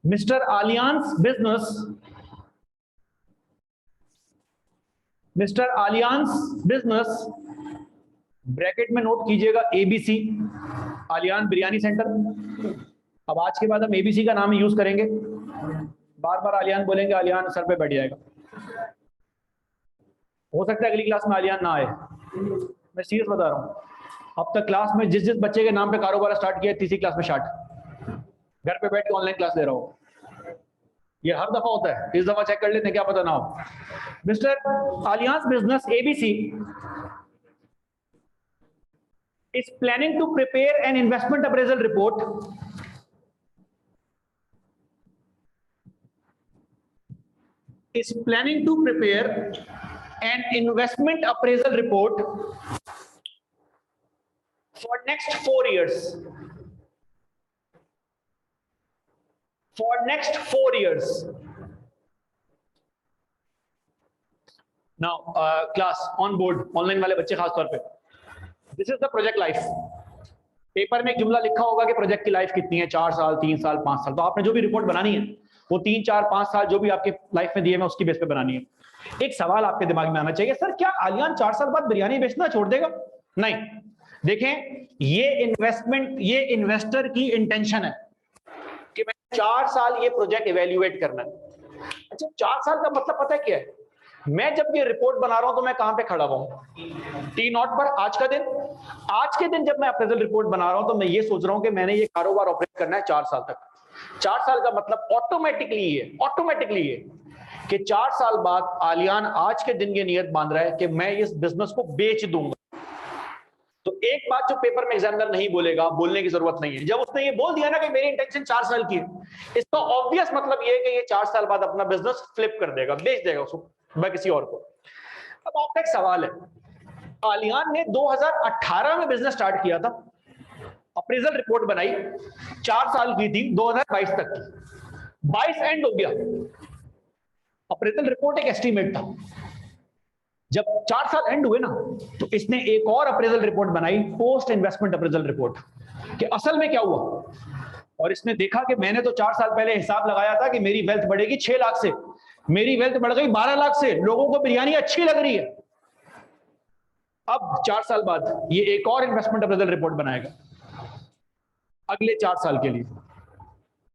मिस्टर आलियांस बिजनेस ब्रैकेट में नोट कीजिएगा एबीसी, आलियान बिरयानी सेंटर। अब आज के बाद हम एबीसी का नाम यूज करेंगे, बार बार आलियान बोलेंगे, आलियान सर पे बैठ जाएगा। हो सकता है अगली क्लास में आलियान ना आए, मैं सीरियस बता रहा हूं। अब तक क्लास में जिस बच्चे के नाम पे कारोबार स्टार्ट किया, तीसरी क्लास में स्टार्ट, घर पे बैठ के ऑनलाइन क्लास ले रहा हूं। ये हर दफा होता है, इस दफा चेक कर लेते हैं, क्या पता ना हो। Mister alliance business ABC is planning to prepare an investment appraisal report for next 4 years. Now class on board, online वाले बच्चे खास तौर पे, this is the project life. Paper में एक जुमला लिखा होगा कि प्रोजेक्ट की लाइफ कितनी है, 4 साल, 3 साल, 5 साल। तो आपने जो भी रिपोर्ट बनानी है वो 3, 4, 5 साल जो भी आपके लाइफ में दिए हैं उसकी बेस पे बनानी है। एक सवाल आपके दिमाग में आना चाहिए, सर क्या आलियान 4 साल बाद बिरयानी बेचना छोड़ देगा? नहीं, देखें, ये इन्वेस्टमेंट, ये इन्वेस्टर की इंटेंशन है कि मैं 4 साल ये प्रोजेक्ट इवेल्युएट करना है। अच्छा, 4 साल का मतलब पता है क्या है? मैं जब ये रिपोर्ट बना रहा हूं तो मैं कहां पे खड़ा हुआ हूं? T0 पर। आज के दिन जब मैं अप्रेजल रिपोर्ट बना रहा हूं तो मैं ये सोच रहा हूं कि मैंने ये कारोबार ऑपरेट करना है 4 साल तक। 4 साल का मतलब ऑटोमेटिकली ये कि 4 साल बाद आलियान आज के दिन ये नियत बांध रहा है कि मैं इस बिजनेस को बेच दूंगा। तो एक बात जो पेपर में एग्जामिनर नहीं बोलेगा, बोलने की जरूरत नहीं है। जब उसने ये बोल दिया ना कि मेरी इंटेंशन 4 साल की है, इसका ऑब्वियस मतलब ये है कि ये 4 साल बाद अपना बिजनेस फ्लिप कर देगा, बेच देगा उसको मैं किसी और को। अब आपका एक सवाल है, आलियान ने 2018 में बिजनेस स्टार्ट किया था, अप्रेजल रिपोर्ट बनाई, 4 साल की थी, 2022 तक की, 22 एंड हो गया। अप्रेजल रिपोर्ट एक एस्टीमेट था। जब 4 साल एंड हुए ना तो इसने एक और अप्रेजल रिपोर्ट बनाई, पोस्ट इन्वेस्टमेंट अप्रेजल रिपोर्ट, कि असल में क्या हुआ। और इसने देखा कि मैंने तो 4 साल पहले हिसाब लगाया था कि मेरी वेल्थ बढ़ेगी 6 लाख से, मेरी वेल्थ बढ़ गई 12 लाख से, लोगों को बिरयानी अच्छी लग रही है। अब 4 साल बाद ये एक और इन्वेस्टमेंट अप्रेजल रिपोर्ट बनाएगा अगले 4 साल के लिए।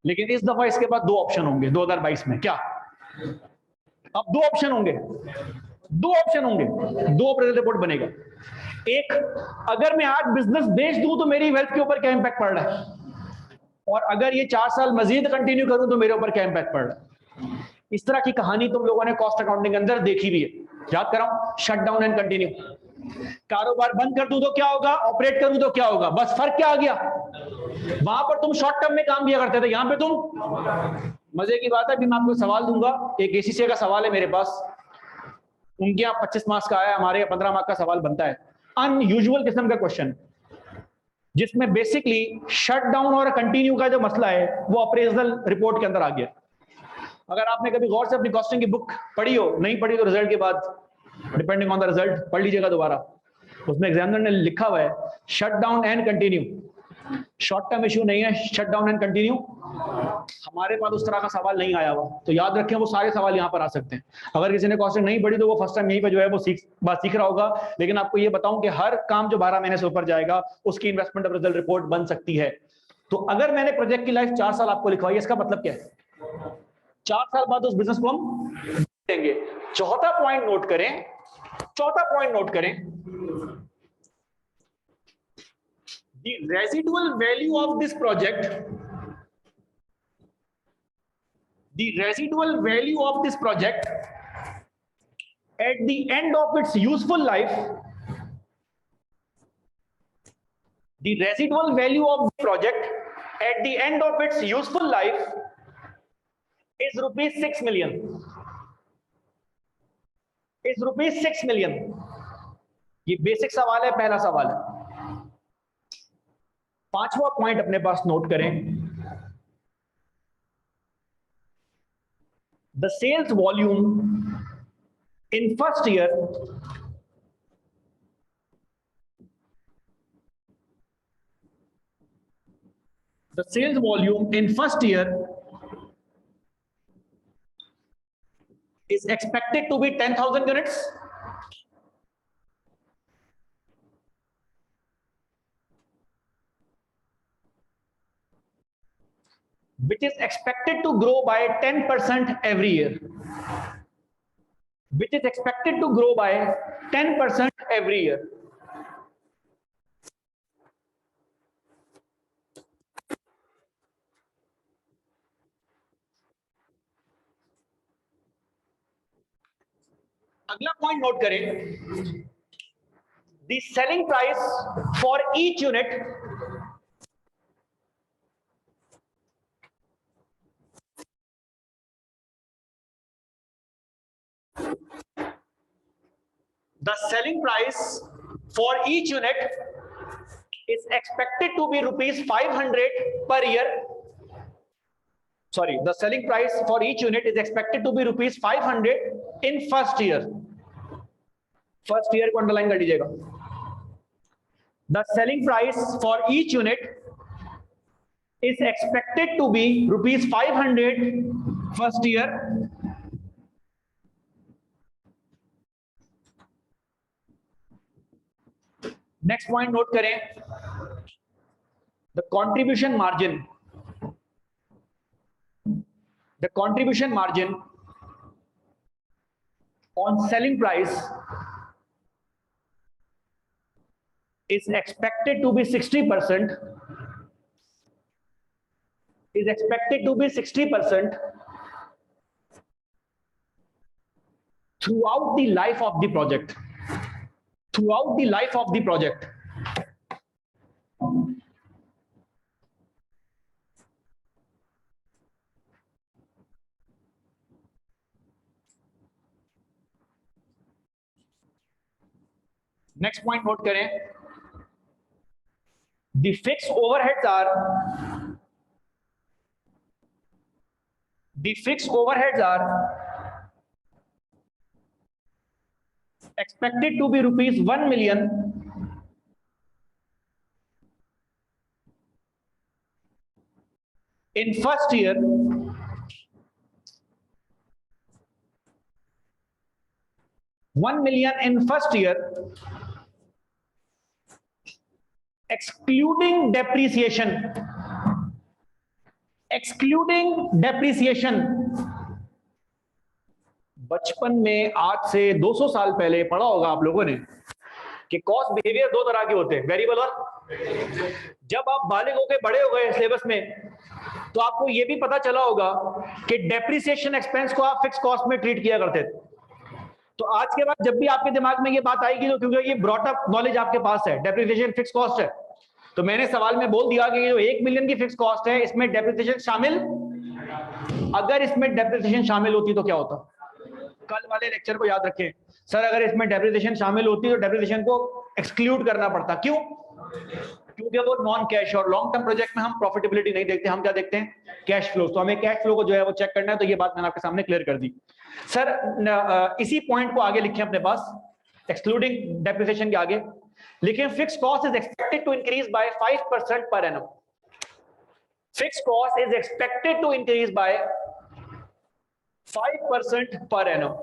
लेकिन इस दफा इसके पास 2 ऑप्शन होंगे 2022 में। क्या? अब 2 ऑप्शन होंगे, 2 अप्रेजल रिपोर्ट बनेगा। एक, अगर मैं आज बिजनेस बेच दूं तो मेरी वेल्थ के ऊपर क्या इंपैक्ट पड़ रहा है, और अगर ये 4 साल मजीद कंटिन्यू करूं तो मेरे ऊपर क्या इंपैक्ट पड़ रहा है। इस तरह की कहानी तुम लोगों ने कॉस्ट अकाउंटिंग के अंदर देखी भी है। याद कराऊं, शट डाउन एंड कंटिन्यू। कारोबार बंद कर दूं तो क्या होगा, ऑपरेट करूं तो क्या होगा। बस फर्क क्या आ गया, वहां पर तुम शॉर्ट टर्म में काम किया करते थे, यहां पे तुम। मजे की बात है, अभी मैं आपको सवाल दूंगा, एक एसीसी का सवाल है मेरे पास, उनके यहाँ 25 मार्क्स का आया, हमारे 15 मार्क्स का सवाल बनता है। अनयूजुअल किस्म का क्वेश्चन, जिसमें बेसिकली शट डाउन और कंटिन्यू का जो मसला है वो अप्रेजल रिपोर्ट के अंदर आ गया। अगर आपने कभी गौर से अपनी कॉस्टिंग की बुक पढ़ी हो, नहीं पढ़ी तो रिजल्ट के बाद डिपेंडिंग ऑन द रिजल्ट पढ़ लीजिएगा दोबारा। उसमें एग्जामिनर ने लिखा हुआ है shut down and continue. Short term issue नहीं है, शट डाउन एंड कंटिन्यू। हमारे पास उस तरह का सवाल नहीं आया हुआ, तो याद रखें वो सारे सवाल यहाँ पर आ सकते हैं। अगर किसी ने कॉस्टिंग नहीं पढ़ी तो वो फर्स्ट टाइम यहीं पे जो है वो बात सीख रहा होगा। लेकिन आपको ये बताऊं कि हर काम जो 12 महीने से ऊपर जाएगा उसकी इन्वेस्टमेंट रिजल्ट रिपोर्ट बन सकती है। तो अगर मैंने प्रोजेक्ट की लाइफ 4 साल आपको लिखवाई, इसका मतलब क्या है? 4 साल बाद उस बिजनेस को हम देंगे। चौथा पॉइंट नोट करें, चौथा पॉइंट नोट करें, the residual value of this project, the residual value of this project at the end of its useful life, the residual value of the project at the end of its useful life is rupees 6 million, is rupees 6 million। ये basic सवाल है, पहला सवाल है। पांचवा point अपने पास note करें, the sales volume in first year the sales volume in first year is expected to be 10,000 units, which is expected to grow by 10% every year, which is expected to grow by 10% every year। अगला point note करें, the selling price for each unit the selling price for each unit is expected to be rupees 500 per year. Sorry, the selling price for each unit is expected to be rupees 500 in first year। first year को underline कर लीजिएगा। The selling price for each unit is expected to be rupees 500 first year। Next point note करें, the contribution margin, the contribution margin on selling price is expected to be 60%, is expected to be 60% throughout the life of the project, throughout the life of the project। Next point note करें, the fixed overheads are, the fixed overheads are expected to be rupees 1 million in first year, 1 million in first year, excluding depreciation, excluding depreciation। बचपन में आज से 200 साल पहले पढ़ा होगा आप लोगों ने कि कॉस्ट बिहेवियर दो तरह के होते हैं, वेरिएबल और। जब आप बालिग हो गए, बड़े हो गए सिलेबस में, तो आपको यह भी पता चला होगा कि डेप्रिसिएशन एक्सपेंस को आप फिक्स कॉस्ट में ट्रीट किया करते थे। तो आज के बाद जब भी आपके दिमाग में ये बात आएगी, तो क्योंकि ये ब्रॉट अप नॉलेज आपके पास है, डेप्रिसिएशन फिक्स कॉस्ट है, तो मैंने सवाल में बोल दिया कि जो 1 मिलियन की फिक्स कॉस्ट है इसमें डेप्रिसिएशन शामिल, अगर इसमें डेप्रिसिएशन शामिल होती तो क्या होता। कल वाले लेक्चर को याद रखें, सर अगर इसमें डेप्रिसिएशन शामिल होती तो डेप्रिसिएशन को एक्सक्लूड करना पड़ता, क्यों? क्योंकि वो नॉन कैश और लॉन्ग टर्म प्रोजेक्ट में हम प्रॉफिटेबिलिटी नहीं देखते, हम क्या देखते हैं, कैश फ्लो। तो हमें कैश फ्लो को जो है वो चेक करना है, तो ये बात मैंने आपके सामने क्लियर कर दी। सर इसी पॉइंट को आगे लिखें अपने पास, एक्सक्लूडिंग डेप्रिसिएशन के आगे लिखें, fixed cost is expected to increase by 5% per annum. Fixed cost is expected to increase by 5% per annum.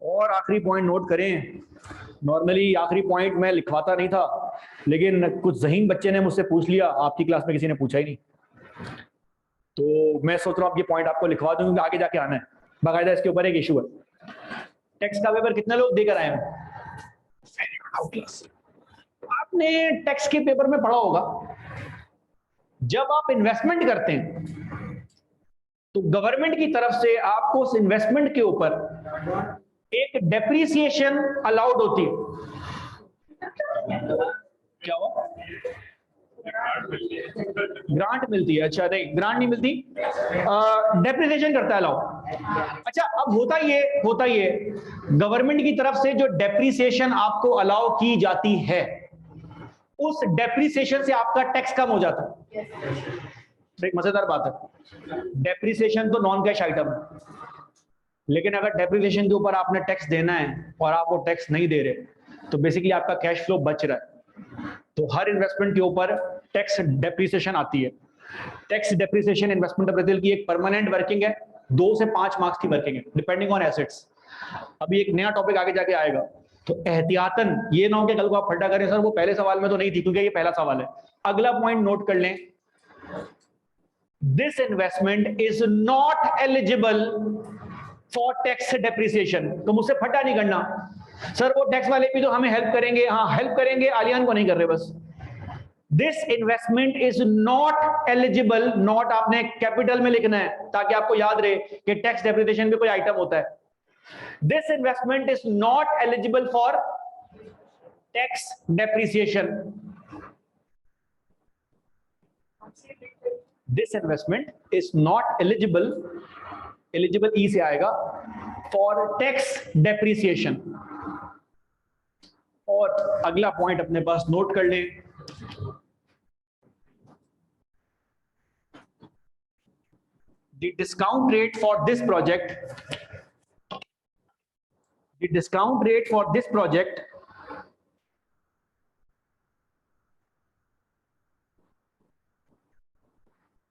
और आखिरी पॉइंट नोट करें, नॉर्मली आखिरी पॉइंट मैं लिखवाता नहीं था, लेकिन कुछ ज़हीन बच्चे ने मुझसे पूछ लिया, आपकी क्लास में किसी ने पूछा ही नहीं, तो मैं सोच रहा हूँ ये पॉइंट आपको लिखवा दूं, आगे जाके आना है बाकायदा, इसके ऊपर एक इशू है। टैक्स का पेपर कितने लोग देकर आए हैं? आपने टैक्स के पेपर में पढ़ा होगा, जब आप इन्वेस्टमेंट करते हैं तो गवर्नमेंट की तरफ से आपको उस इन्वेस्टमेंट के ऊपर एक डेप्रिसिएशन अलाउड होती है। क्या हुआ? ग्रांट मिलती है? अच्छा नहीं, ग्रांट नहीं मिलती, डेप्रिसिएशन करता है अलाउ। अच्छा, अब होता ये गवर्नमेंट की तरफ से जो डेप्रिसिएशन आपको अलाउ की जाती है, उस डेप्रिसिएशन से आपका टैक्स कम हो जाता है। एक मजेदार बात है, डेप्रिसिएशन तो नॉन कैश आइटम है, लेकिन अगर डेप्रिसिएशन के ऊपर आपने टैक्स देना है और आप वो टैक्स नहीं दे रहे, तो बेसिकली आपका कैश फ्लो बच रहा है। तो हर इन्वेस्टमेंट के ऊपर टैक्स डेप्रिसिएशन आती है। टैक्स डेप्रिसिएशन इन्वेस्टमेंट अप्रेजल की एक परमानेंट वर्किंग है, 2 से 5 मार्क्स की वर्किंग है डिपेंडिंग ऑन एसेट्स। अभी एक नया टॉपिक आगे जाके आएगा, तो एहतियातन ये ना हो कि कल को आप फटा करें सर वो पहले सवाल में तो नहीं थी, क्योंकि ये पहला सवाल है। अगला पॉइंट नोट कर लें, this investment is not eligible for tax depreciation. तो मुझसे फटा नहीं करना, सर वो टैक्स वाले भी तो हमें हेल्प करेंगे। हाँ हेल्प करेंगे, आलियान को नहीं कर रहे बस। This investment is not eligible, not आपने कैपिटल में लिखना है ताकि आपको याद रहे कि टैक्स डेप्रिसिएशन पे कोई आइटम होता है। This investment is not eligible for tax depreciation. This investment is not eligible, eligible E से आएगा, फॉर टैक्स डेप्रिसिएशन। और अगला पॉइंट अपने पास नोट कर लें, the discount rate for this project, the discount rate for this project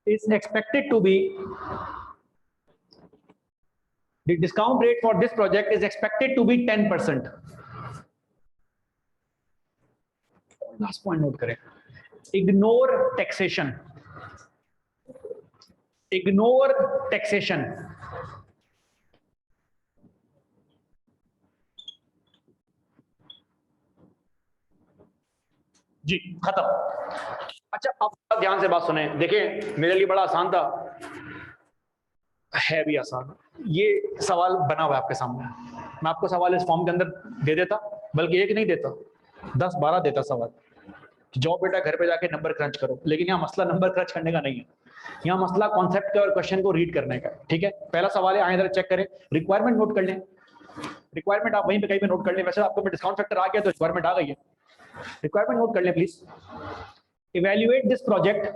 is expected to be, the discount rate for this project is expected to be 10%. Last point note करें, ignore taxation, ignore taxation. जी खत्म। अच्छा अब ध्यान से बात सुने, देखिए मेरे लिए बड़ा आसान था, है भी आसान। ये सवाल बना हुआ है आपके सामने, मैं आपको सवाल इस फॉर्म के अंदर दे देता, बल्कि एक नहीं देता, 10-12 देता सवाल, जाओ बेटा घर पे जाके नंबर क्रंच करो। लेकिन यहाँ मसला नंबर क्रंच करने का नहीं है, यहाँ मसला कॉन्सेप्ट का और क्वेश्चन को रीड करने का। ठीक है, पहला सवाल है, आए इधर चेक करें, रिक्वायरमेंट नोट कर लें। रिक्वायरमेंट आप वहीं पे कहीं पे नोट कर लें, वैसे आपको डिस्काउंट फैक्टर आ गया तो रिक्वायरमेंट आ गई है। रिक्वायरमेंट नोट कर लें please. Evaluate this project,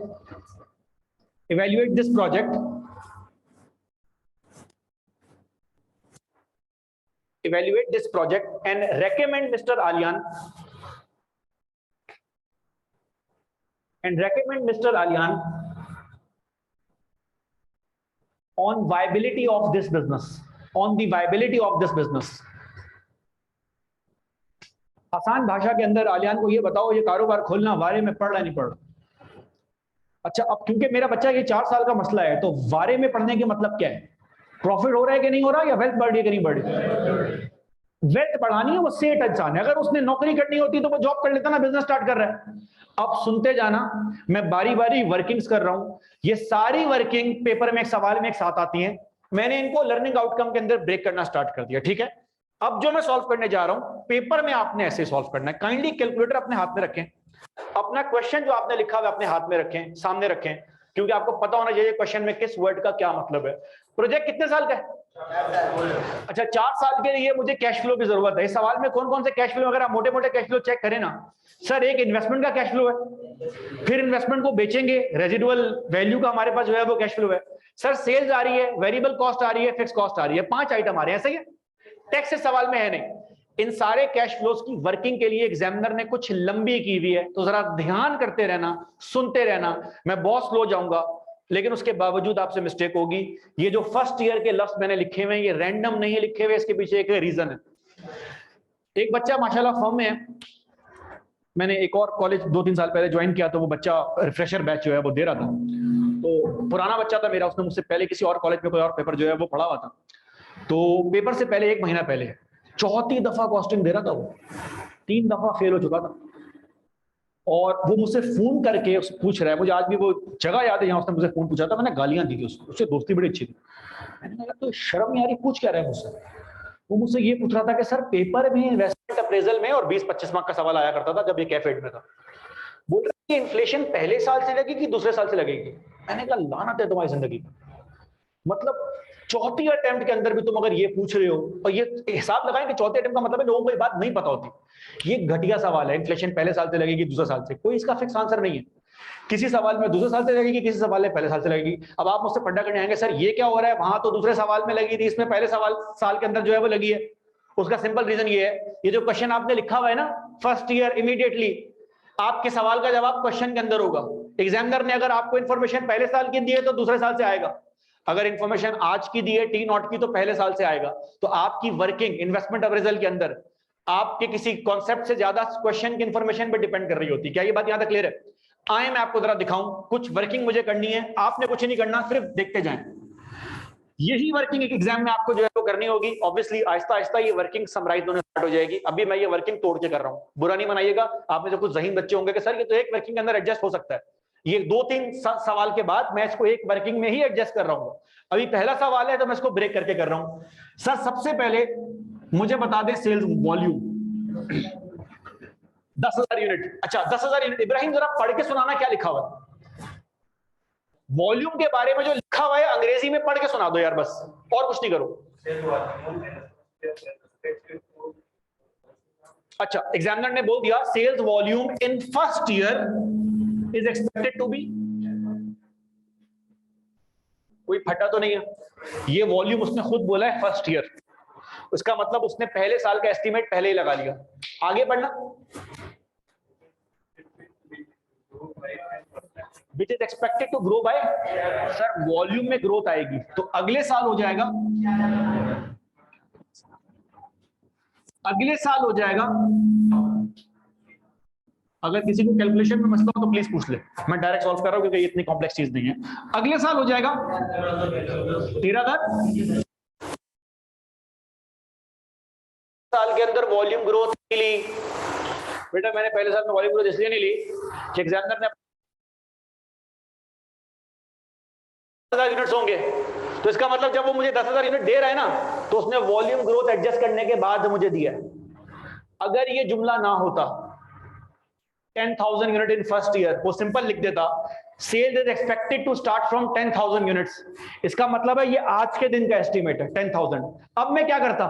evaluate this project, evaluate this project and recommend Mr. Alian, and recommend Mr. Alian on viability of this business, on the viability of this business। आसान भाषा के अंदर आलियान को ये बताओ, ये कारोबार खोलना वारे में पड़ रहा नहीं पड़ रहा। अच्छा अब क्योंकि मेरा बच्चा ये 4 साल का मसला है, तो वारे में पढ़ने के मतलब क्या है, प्रॉफिट हो रहा है कि नहीं हो रहा, या वेल्थ बढ़ रही है कि नहीं बढ़ रही। वेल्थ बढ़ानी है वो सेठ इंसान है, अगर उसने नौकरी करनी होती तो वो जॉब कर लेता ना, बिजनेस स्टार्ट कर रहा है। अब सुनते जाना, मैं बारी बारी वर्किंग्स कर रहा हूं, ये सारी वर्किंग पेपर में एक सवाल में एक साथ आती हैं, मैंने इनको लर्निंग आउटकम के अंदर ब्रेक करना स्टार्ट कर दिया। ठीक है, अब जो मैं सॉल्व करने जा रहा हूं पेपर में आपने ऐसे सॉल्व करना है। काइंडली कैलकुलेटर अपने हाथ में रखें, अपना क्वेश्चन जो आपने लिखा हुआ अपने हाथ में रखें, सामने रखें, क्योंकि आपको पता होना चाहिए क्वेश्चन में किस वर्ड का क्या मतलब है। प्रोजेक्ट कितने साल का है? अच्छा, 4 साल के लिए मुझे कैश फ्लो की जरूरत है। इस सवाल में कौन कौन से कैश फ्लो, अगर आप मोटे मोटे कैश फ्लो चेक करें ना सर, एक इन्वेस्टमेंट का कैश फ्लो है, फिर इन्वेस्टमेंट को बेचेंगे, रेजिडुअल वैल्यू का हमारे पास जो है वो कैश फ्लो है। सर सेल्स आ रही है, वेरिएबल कॉस्ट आ रही है, फिक्स कॉस्ट आ रही है, 5 आइटम आ रहे हैं, सही है। टैक्स इस सवाल में है नहीं। इन सारे कैश फ्लोज की वर्किंग के लिए एग्जामिनर ने कुछ लंबी की हुई है, तो जरा ध्यान करते रहना, सुनते रहना। मैं बहुत स्लो जाऊंगा, लेकिन उसके बावजूद आपसे मिस्टेक होगी। ये जो फर्स्ट ईयर के लफ्ज मैंने लिखे हुए हैं ये रैंडम नहीं है लिखे हुए, इसके पीछे एक रीजन है। एक बच्चा माशाल्लाह फॉर्म में है, मैंने एक और कॉलेज 2-3 साल पहले ज्वाइन किया, तो वो बच्चा रिफ्रेशर बैच जो है वो दे रहा था। तो पुराना बच्चा था मेरा, उसने मुझसे पहले किसी और कॉलेज में कोई और पेपर जो है वो पढ़ा हुआ था। तो पेपर से पहले 1 महीना पहले चौथी दफा कॉस्टिंग दे रहा था वो, 3 दफा फेल हो चुका था। और वो मुझसे फोन करके पूछ रहा है, मुझे आज भी वो जगह याद है जहां उसने मुझसे फोन पूछा था, मैंने गालियां दी थी उसको, उससे दोस्ती बड़ी अच्छी थी। मैंने कहा तो शर्म नहीं आ रही, पूछ क्या रहा है मुझसे? वो मुझसे ये पूछ रहा था कि सर पेपर में इन्वेस्टमेंट अप्रेजल में, और 20-25 मार्क का सवाल आया करता था जब ये कैफेड में था, बोल रहा है इन्फ्लेशन पहले साल से लगेगी कि दूसरे साल से लगेगी। मैंने कहा लानत है तुम्हारी जिंदगी, मतलब चौथी अटेम्प्ट के अंदर भी तुम अगर ये पूछ रहे हो, और ये हिसाब लगाएं कि चौथे अटेम्प्ट का मतलब है लोगों को ये बात नहीं पता होती। ये घटिया सवाल है, इन्फ्लेशन पहले साल से लगेगी दूसरे साल से, कोई इसका फिक्स आंसर नहीं है। किसी सवाल में दूसरे साल से लगेगी, किसी सवाल में पहले साल से लगेगी। अब आप मुझसे पढ़ना करने आएंगे, सर ये क्या हो रहा है, वहां तो दूसरे सवाल में लगी थी, इसमें पहले साल के अंदर जो है वो लगी है। उसका सिंपल रीजन ये है, ये जो क्वेश्चन आपने लिखा हुआ है ना फर्स्ट ईयर, इमीडिएटली आपके सवाल का जवाब क्वेश्चन के अंदर होगा। एग्जामिनर ने अगर आपको इन्फॉर्मेशन पहले साल की दी है तो दूसरे साल से आएगा, अगर इन्फॉर्मेशन आज की दी है टी नॉट की तो पहले साल से आएगा। तो आपकी वर्किंग इन्वेस्टमेंट अप्रेजल के अंदर आपके किसी कॉन्सेप्ट से ज्यादा क्वेश्चन की इन्फॉर्मेशन पे डिपेंड कर रही होती है। क्या ये बात यहां तक क्लियर है? आए मैं आपको जरा दिखाऊं, कुछ वर्किंग मुझे करनी है, आपने कुछ नहीं करना, सिर्फ देखते जाएं। यही वर्किंग एक एग्जाम में आपको जो है वो करनी होगी। ऑब्वियसली आहिस्ता आहिस्ता ये वर्किंग समराइज होने स्टार्ट हो जाएगी। अभी मैं ये वर्किंग तोड़ के कर रहा हूं, बुरा नहीं मनाइएगा। आप में जो कुछ ज़हीन बच्चे होंगे कि सर ये तो एक वर्किंग के अंदर एडजस्ट हो सकता है, ये 2-3 सवाल के बाद मैं इसको एक वर्किंग में ही एडजस्ट कर रहा हूं। अभी पहला सवाल है तो मैं इसको ब्रेक करके कर रहा हूं। सर सबसे पहले मुझे बता दें सेल्स वॉल्यूम 10,000 यूनिट। अच्छा 10,000 यूनिट, इब्राहिम जरा पढ़ के सुनाना क्या लिखा हुआ है। वॉल्यूम के बारे में जो लिखा हुआ है अंग्रेजी में पढ़ के सुना दो यार, बस और कुछ नहीं करो। अच्छा एग्जामिनर ने बोल दिया sales volume in first year is expected to be, कोई फटा तो नहीं है, ये वॉल्यूम उसने खुद बोला है फर्स्ट ईयर, उसका मतलब उसने पहले साल का एस्टीमेट पहले ही लगा लिया। आगे बढ़ना, which is expected to grow by, sir volume में ग्रोथ आएगी तो अगले साल हो जाएगा, अगले साल हो जाएगा। अगर किसी को कैलकुलेशन में मसला हो तो प्लीज पूछ ले, मैं डायरेक्ट सॉल्व कर रहा हूं क्योंकि ये इतनी कॉम्प्लेक्स चीज नहीं है। अगले साल हो जाएगा 13,000 साल के अंदर वॉल्यूम ग्रोथ नहीं ली बेटा, मैंने पहले साल में वॉल्यूम ग्रोथ इसलिए नहीं ली कि एग्जामिनर ने 10,000 यूनिट्स होंगे, तो इसका मतलब जब वो मुझे 10,000 यूनिट दे रहा है ना तो उसने वॉल्यूम ग्रोथ एडजस्ट करने के बाद मुझे दिया है। अगर ये जुमला ना होता 10,000 यूनिट इन फर्स्ट ईयर, वो सिंपल लिख देता sales is expected to start from 10,000 units, इसका मतलब है ये आज के दिन का एस्टीमेट है 10,000। अब मैं क्या करता,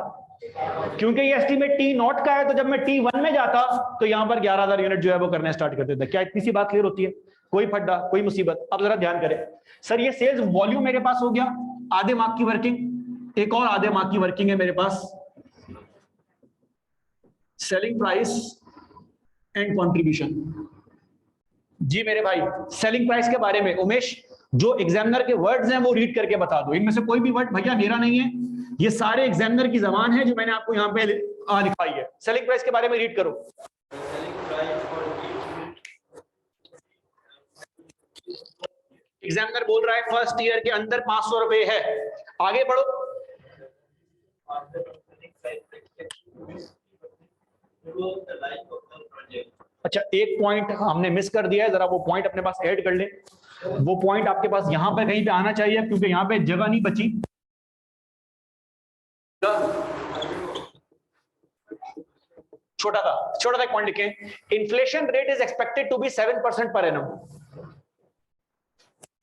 क्योंकि ये एस्टीमेट टी नॉट का है तो जब मैं T1 में जाता तो यहां पर 11,000 यूनिट जो है वो करना स्टार्ट कर देता। क्या इतनी सी बात क्लियर होती है? कोई फड्डा, कोई मुसीबत? अब जरा ध्यान करें। सर ये सेल्स वॉल्यूम मेरे पास हो गया, आधे मार्क की वर्किंग, एक और आधे मार्क की वर्किंग है मेरे पास, सेलिंग प्राइस एंड कंट्रीब्यूशन। जी मेरे भाई, सेलिंग प्राइस के बारे में उमेश जो एग्जामिनर के वर्ड्स हैं वो रीड करके बता दो, इनमें से कोई भी वर्ड भैया मेरा नहीं है, ये सारे एग्जामिनर की जबान है जो मैंने आपको यहाँ पे लिखाई है। सेलिंग प्राइस के बारे में रीड करो। एग्जामिनर बोल रहा है फर्स्ट ईयर के अंदर 500 रुपए है, आगे बढ़ो। अच्छा एक पॉइंट हमने मिस कर दिया है, जरा वो पॉइंट अपने पास ऐड कर ले। वो पॉइंट आपके पास यहां पे कहीं पे आना चाहिए क्योंकि यहां पे जगह नहीं बची। छोटा सा पॉइंट लिखें, inflation rate is expected to be 7% per annum.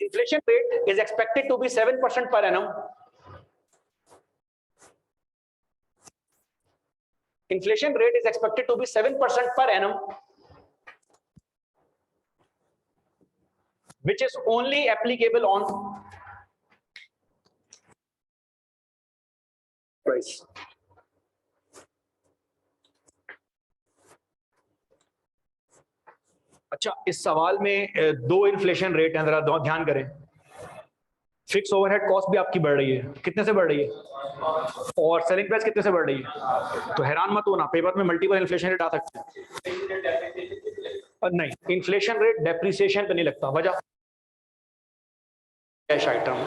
Inflation rate is expected to be 7% per annum. Inflation rate is expected to be 7% per annum, which is only applicable on price. अच्छा, इस सवाल में दो inflation rate हैं, जरा ध्यान करें। Fix overhead cost भी आपकी बढ़ रही है, कितने से बढ़ रही है, और सेलिंग प्राइस कितने से बढ़ रही है। तो हैरान मत होना, पेपर में मल्टीपल इन्फ्लेशन रेट आ सकते हैं। नहीं, इन्फ्लेशन रेट डेप्रिसिएशन पे नहीं लगता, वजह कैश आइटम,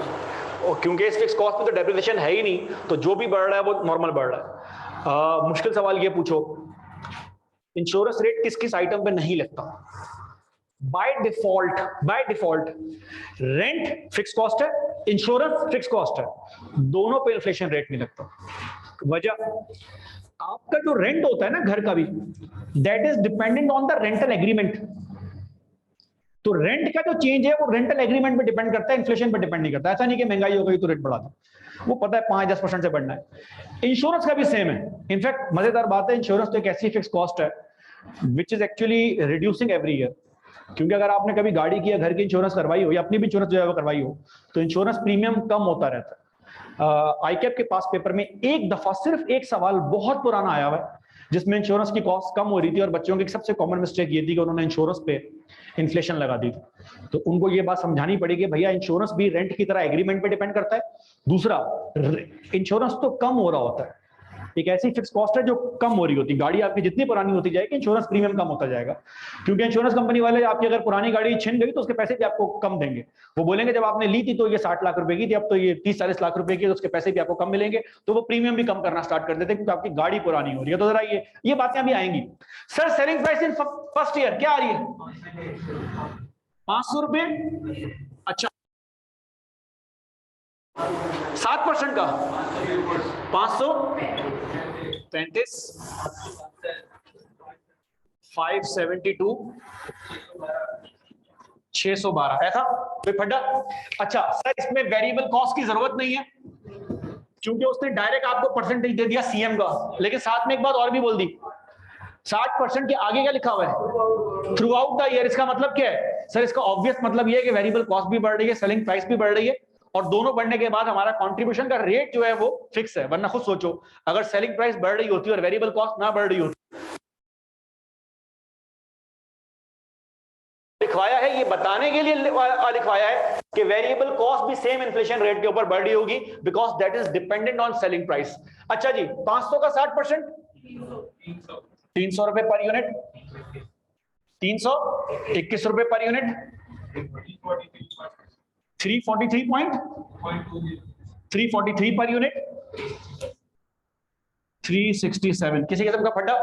और क्योंकि इस फिक्स कॉस्ट में तो डेप्रिसिएशन है ही नहीं, तो जो भी बढ़ रहा है वो नॉर्मल बढ़ रहा है। मुश्किल सवाल ये पूछो, इंश्योरेंस रेट किस किस आइटम पे नहीं लगता। By default rent fix cost है, इंश्योरेंस फिक्स कॉस्ट है, दोनों पे इन्फ्लेशन रेट नहीं लगता। वजह, आपका जो रेंट होता है ना घर का भी, that is dependent on the rental agreement. तो रेंट का जो चेंज है वो रेंटल एग्रीमेंट पे डिपेंड करता है, इन्फ्लेशन पे डिपेंड नहीं करता। ऐसा नहीं कि महंगाई हो गई तो रेट बढ़ा दो, वो पता है 5-10% से बढ़ना है। इंश्योरेंस का भी सेम है। इनफैक्ट मजेदार बात है, इंश्योरेंस तो एक ऐसी फिक्स कॉस्ट है which is actually reducing every year. क्योंकि अगर आपने कभी गाड़ी की या घर की इंश्योरेंस करवाई हो या अपनी भी इंश्योरेंस जो है वो करवाई हो, तो इंश्योरेंस प्रीमियम कम होता रहता है। आईकैप के पास पेपर में एक दफा सिर्फ एक सवाल बहुत पुराना आया हुआ है जिसमें इंश्योरेंस की कॉस्ट कम हो रही थी और बच्चों की सबसे कॉमन मिस्टेक ये थी कि उन्होंने इंश्योरेंस पे इन्फ्लेशन लगा दी थी। तो उनको ये बात समझानी पड़ेगी, भैया इंश्योरेंस भी रेंट की तरह एग्रीमेंट पे डिपेंड करता है। दूसरा, इंश्योरेंस तो कम हो रहा होता है, एक ऐसी फिक्स कॉस्ट है जो कम हो रही होती है। गाड़ी आपकी जितनी पुरानी होती जाएगी इंश्योरेंस प्रीमियम कम होता जाएगा, क्योंकि इंश्योरेंस कंपनी वाले आपकी अगर पुरानी गाड़ी छिन गई तो उसके पैसे भी आपको कम देंगे। वो बोलेंगे जब आपने ली थी तो ये 60 लाख रुपए की थी, अब तो ये 30-40 लाख रुपए की, तो उसके पैसे भी आपको कम मिलेंगे। तो वो प्रीमियम भी कम करना स्टार्ट कर देते हैं क्योंकि आपकी गाड़ी पुरानी हो रही है। तो जरा ये बातें भी आएंगी। Sir selling price in first year क्या आ रही है? 500 रुपए। अच्छा, 7% का 535 572 612 ऐसा कोई फड्डा? अच्छा सर, इसमें वेरिएबल कॉस्ट की जरूरत नहीं है क्योंकि उसने डायरेक्ट आपको परसेंटेज दे दिया सीएम का, लेकिन साथ में एक बात और भी बोल दी, 60% के आगे क्या लिखा हुआ है? Through out the year. इसका मतलब क्या है सर? इसका ऑब्वियस मतलब ये है कि वेरिएबल कॉस्ट भी बढ़ रही है, सेलिंग प्राइस भी बढ़ रही है, और दोनों बढ़ने के बाद हमारा कंट्रीब्यूशन का रेट जो है वो फिक्स है। वरना खुद सोचो, अगर सेलिंग प्राइस बढ़ रही होती और वेरिएबल कॉस्ट ना बढ़ रही होती, लिखवाया है ये बताने के लिए लिखवाया है कि वेरिएबल कॉस्ट भी सेम इन्फ्लेशन रेट के ऊपर बढ़ रही होगी, because that is dependent on selling price. अच्छा जी, 500 का 60%, 300 रुपए पर यूनिट, 321 रुपए पर यूनिट, 343 पर यूनिट, 367। किसी किस्म का फटा?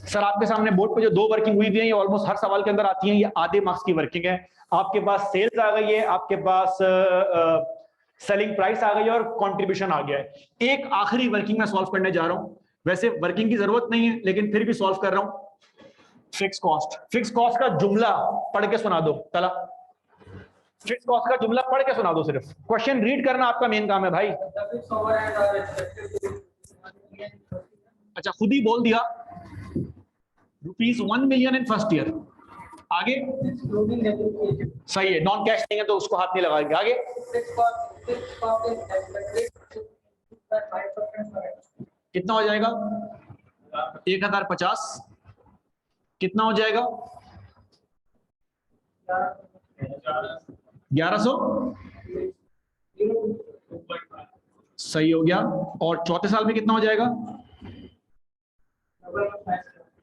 सर आपके सामने बोर्ड पे जो दो वर्किंग हुई है ये ऑलमोस्ट हर सवाल के अंदर आती हैं, ये आधे मार्क्स की वर्किंग है। आपके पास सेल्स आ गई है, आपके पास सेलिंग प्राइस आ गई है और कंट्रीब्यूशन आ गया है। एक आखिरी वर्किंग में सॉल्व करने जा रहा हूं, वैसे वर्किंग की जरूरत नहीं है लेकिन फिर भी सॉल्व कर रहा हूं। फिक्स कॉस्ट का जुमला पढ़ के सुना दो। चला, फिक्स कॉस्ट का जुमला पढ़ के सुना दो, सिर्फ क्वेश्चन रीड करना आपका मेन काम है भाई। अच्छा, खुद ही बोल दिया ₹1 मिलियन इन फर्स्ट ईयर। आगे सही है, नॉन कैश नहीं है तो उसको हाथ नहीं लगाएंगे। आगे कितना हो जाएगा? 1050 कितना हो जाएगा? 1100 सही हो गया। और चौथे साल में कितना हो जाएगा?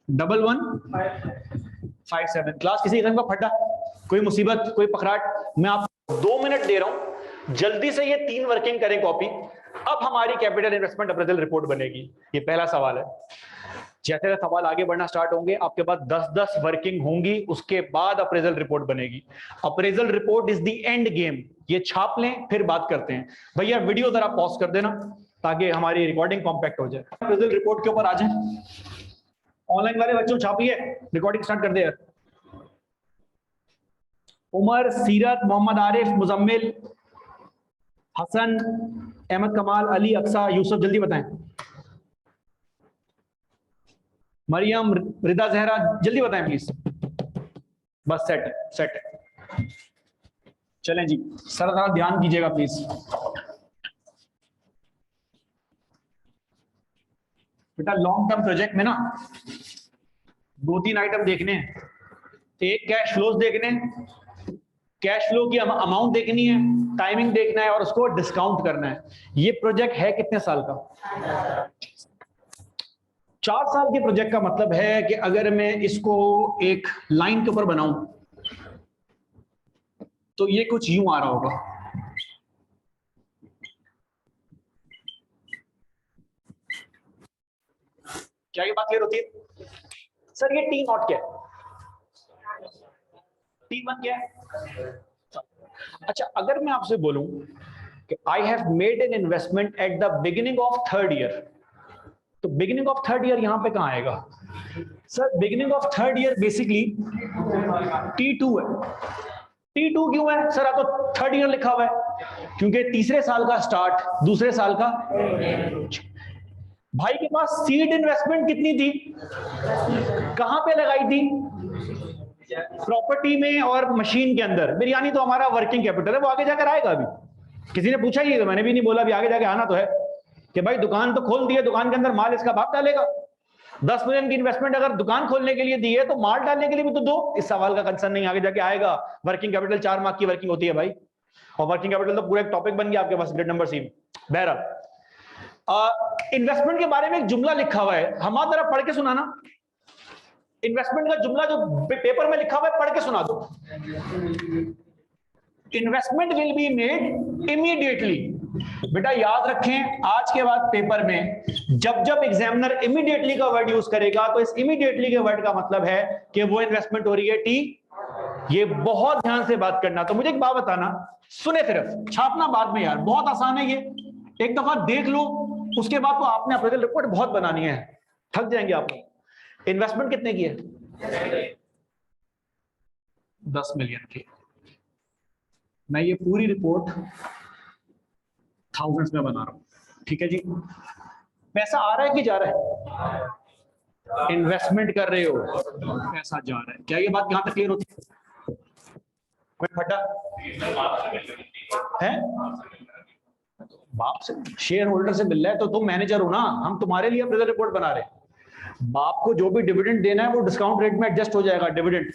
1157। क्लास किसी किस्म का फटा, कोई मुसीबत, कोई पखराट? मैं आपको 2 मिनट दे रहा हूं, जल्दी से ये 3 वर्किंग करें कॉपी। अब हमारी कैपिटल इन्वेस्टमेंट अप्रेजल रिपोर्ट बनेगी। ये पहला सवाल है। जैसे जैसे सवाल आगे बढ़ना स्टार्ट होंगे आपके पास 10-10 वर्किंग होंगी, उसके बाद अप्रेजल रिपोर्ट बनेगी। Appraisal report is the end game. ये छाप लें फिर बात करते हैं। भैया वीडियो जरा पॉज कर देना ताकि हमारी रिकॉर्डिंग कॉम्पैक्ट हो जाए। अप्रेजल रिपोर्ट के ऊपर आ जाए। ऑनलाइन वाले बच्चों छापिए, रिकॉर्डिंग स्टार्ट कर दे यार। उमर, सीरत, मोहम्मद आरिफ, मुजम्मिल, हसन, अहमद कमाल, अली, अक्सा, यूसुफ, जल्दी बताएं। मरियम, रिदा, जहरा, जल्दी बताएं प्लीज। बस सेट सेट। चलें जी, सर थोड़ा ध्यान कीजिएगा प्लीज। बेटा लॉन्ग टर्म प्रोजेक्ट में ना 2-3 आइटम देखने हैं। एक कैश फ्लोज देखने, कैश फ्लो की अमाउंट देखनी है, टाइमिंग देखना है और उसको डिस्काउंट करना है। ये प्रोजेक्ट है कितने साल का? 4 साल के प्रोजेक्ट का मतलब है कि अगर मैं इसको एक लाइन के ऊपर बनाऊं तो ये कुछ यूं आ रहा होगा। क्या ये बात क्लियर होती है? सर ये टी नॉट क्या है? T1 क्या है? अच्छा, अगर मैं आपसे बोलूं कि I have made an investment at the beginning of 3rd year, तो बिगिनिंग ऑफ 3rd ईयर यहां पे कहां आएगा? Sir beginning of 3rd year basically T2 है। T2 क्यों है सर? आप तो 3rd ईयर लिखा हुआ है, क्योंकि तीसरे साल का स्टार्ट, दूसरे साल का। भाई के पास सीड इन्वेस्टमेंट कितनी थी? कहां पे लगाई थी? प्रॉपर्टी में और मशीन के अंदर। बिरयानी तो हमारा वर्किंग कैपिटल है, वो आगे जाकर आएगा। अभी किसी ने पूछा ही तो मैंने भी नहीं बोला, अभी आगे जाके आना तो है कि भाई दुकान तो खोल दी है, दुकान के अंदर माल इसका बाप डालेगा। 10 मिलियन की इन्वेस्टमेंट अगर दुकान खोलने के लिए दी है तो माल डालने के लिए भी तो दो। इस सवाल का कंसर्न नहीं, आगे जाके आएगा। वर्किंग कैपिटल 4 माह की वर्किंग होती है भाई, और वर्किंग कैपिटल तो पूरा एक टॉपिक बन गया आपके पास ग्रेड नंबर सी में। बहरहाल इन्वेस्टमेंट के बारे में एक जुमला लिखा हुआ है, हमारा जरा पढ़ के सुनाना। इन्वेस्टमेंट का जुमला जो पेपर में लिखा हुआ है पढ़ के सुना दो। Investment will be made immediately. बेटा याद रखें, आज के बाद पेपर में जब जब एग्जामिनर इमीडिएटली का वर्ड यूज करेगा तो इस इमीडिएटली के वर्ड का मतलब है कि वो इन्वेस्टमेंट हो रही है टी। ये बहुत ध्यान से बात करना। तो मुझे एक बात बताना, सुने सिर्फ, छापना बाद में यार, बहुत आसान है ये, एक दफा देख लो, उसके बाद तो आपने अप्रेजल रिपोर्ट बहुत बनानी है, थक जाएंगे आप। इन्वेस्टमेंट कितने की है? 10 मिलियन की। मैं ये पूरी रिपोर्ट थाउजेंड्स में बना रहा हूं, ठीक है जी। पैसा आ रहा है कि जा रहा है? इन्वेस्टमेंट कर रहे हो, पैसा जा रहा है। क्या ये बात यहां तक क्लियर होती है? कोई फटा है? बाप से, शेयर होल्डर से मिल रहा है तो तुम मैनेजर हो ना, हम तुम्हारे लिए अप्रेजल रिपोर्ट बना रहे हैं। बाप को जो भी डिविडेंड देना है वो डिस्काउंट रेट में एडजस्ट हो जाएगा, डिविडेंड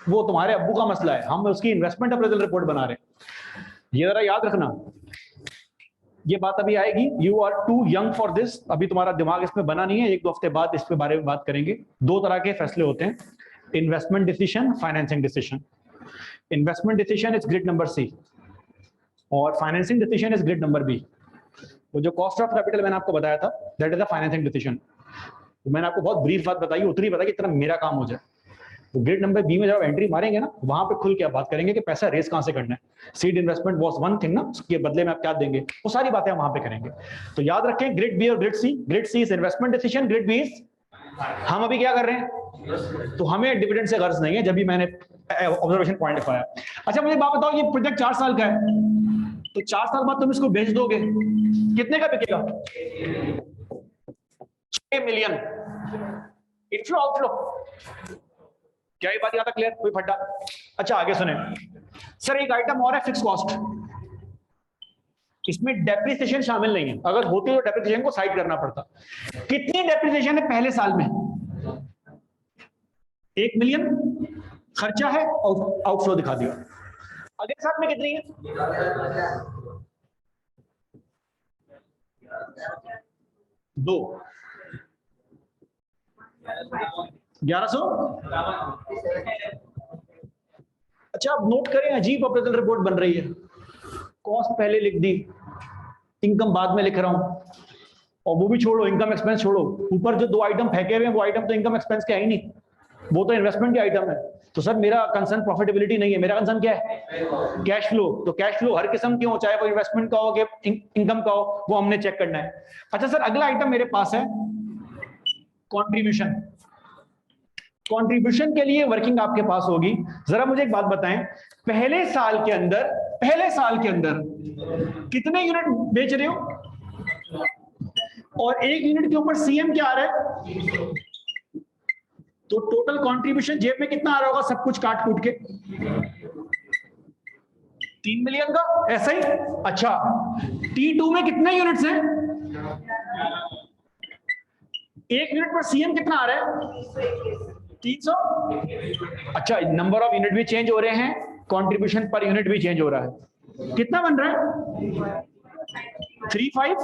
वो तुम्हारे अब्बू का मसला है, हम उसकी इन्वेस्टमेंट अप्रेजल रिपोर्ट बना रहे हैं। ये जरा याद रखना, ये बात अभी आएगी। You are too young for this, अभी तुम्हारा दिमाग इसमें बना नहीं है, 1-2 हफ्ते बाद इसके बारे में बात करेंगे। 2 तरह के फैसले होते हैं, investment decision, financing decision. Investment decision is grid number C और financing decision is grid number B. वो जो कॉस्ट ऑफ कैपिटल मैंने आपको बताया था, that is the financing decision. तो मैंने आपको बहुत ब्रीफ बात बताई, उतनी बताई कि इतना मेरा काम हो जाए। तो ग्रेड नंबर बी में जब एंट्री मारेंगे ना, वहां पे खुल के बात करेंगे कि पैसा रेस कहां से करना है। Seed investment was one thing ना, उसके बदले में आप क्या देंगे, वो सारी बातें हम वहां पे करेंगे। तो याद रखें, ग्रेड बी और grade C. Grade C is investment decision, grade B is, हम अभी क्या कर रहे हैं, तो हमें डिविडेंड से गर्ज नहीं है, जब भी मैंने ऑब्जर्वेशन पॉइंट दिखाया। अच्छा मुझे बात बताओ, ये प्रोजेक्ट 4 साल का है, तो 4 साल बाद तुम इसको बेच दोगे, कितने का बिकेगा? 6 मिलियन। इनफ्लो आउटफ्लो, क्या ये बात यहां तक क्लियर? कोई फटा? अच्छा आगे सुने सर, एक आइटम और है, फिक्स कॉस्ट। इसमें डेप्रिसिएशन शामिल नहीं है, अगर होती तो डेप्रिसिएशन को साइड करना पड़ता। कितनी डेप्रिसिएशन है पहले साल में? 1 मिलियन खर्चा है और आउटफ्लो दिखा दिया। अगले साल में कितनी है? 2 1100। अच्छा अब नोट करें, अजीब अप्रेजल रिपोर्ट बन रही है, कॉस्ट पहले लिख दी, इनकम बाद में लिख रहा हूं, और वो भी छोड़ो, इनकम एक्सपेंस छोड़ो, ऊपर जो 2 आइटम फेंके हुए हैं वो आइटम तो इनकम एक्सपेंस के है ही नहीं, वो तो इन्वेस्टमेंट के आइटम है। तो सर मेरा कंसर्न प्रॉफिटेबिलिटी नहीं है, मेरा कंसर्न क्या है? Cash flow. तो कैश फ्लो हर किस्म की हो, चाहे वो इन्वेस्टमेंट का हो कि इनकम का हो, वो हमने चेक करना है। अच्छा सर अगला आइटम मेरे पास है, कॉन्ट्रीब्यूशन। कंट्रीब्यूशन के लिए वर्किंग आपके पास होगी। जरा मुझे एक बात बताएं, पहले साल के अंदर कितने यूनिट बेच रहे हो, और एक यूनिट के ऊपर सीएम क्या आ रहा है, तो टोटल कंट्रीब्यूशन जेब में कितना आ रहा होगा सब कुछ काट कूट के? 3 मिलियन का, ऐसा ही। अच्छा, T2 में कितने यूनिट्स हैं? एक यूनिट पर सीएम कितना आ रहा है? 300। अच्छा, नंबर ऑफ यूनिट भी चेंज हो रहे हैं, कंट्रीब्यूशन पर यूनिट भी चेंज हो रहा है। कितना बन रहा है? 35।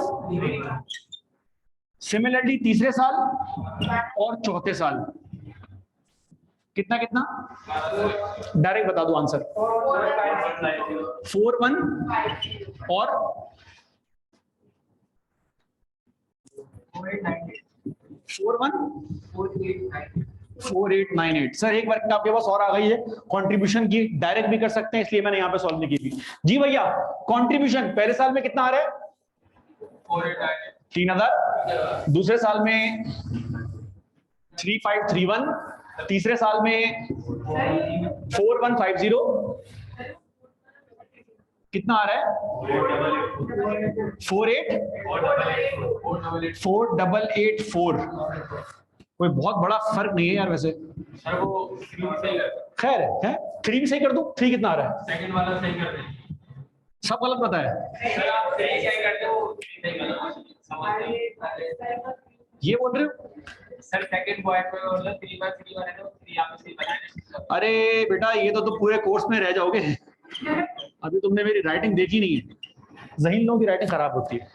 सिमिलरली तीसरे साल और चौथे साल कितना कितना? डायरेक्ट बता दो आंसर। 41 और 4898। सर एक बार आपके पास और आ गई है कंट्रीब्यूशन की, डायरेक्ट भी कर सकते हैं, इसलिए मैंने यहां पे सॉल्व नहीं की थी। जी भैया, कंट्रीब्यूशन पहले साल में कितना आ रहा है? 3000। दूसरे साल में 3531। तीसरे साल में 4150। कितना आ रहा है? 4884। कोई बहुत बड़ा फर्क नहीं है यार वैसे। खैर है, 3 भी सही कर दूं। 3 कितना आ रहा है? सेकंड वाला सही कर दें। सब गलत पता है। सर आप सही करते हो, ये बोल रहे हो सर? सेकंड पॉइंट पे मतलब 3/3 वाले तो 3 आप सही बताएं। अरे बेटा, ये तो पूरे कोर्स में रह जाओगे। अभी तुमने मेरी राइटिंग देखी नहीं है। ज़हीन लोगों की राइटिंग खराब होती है,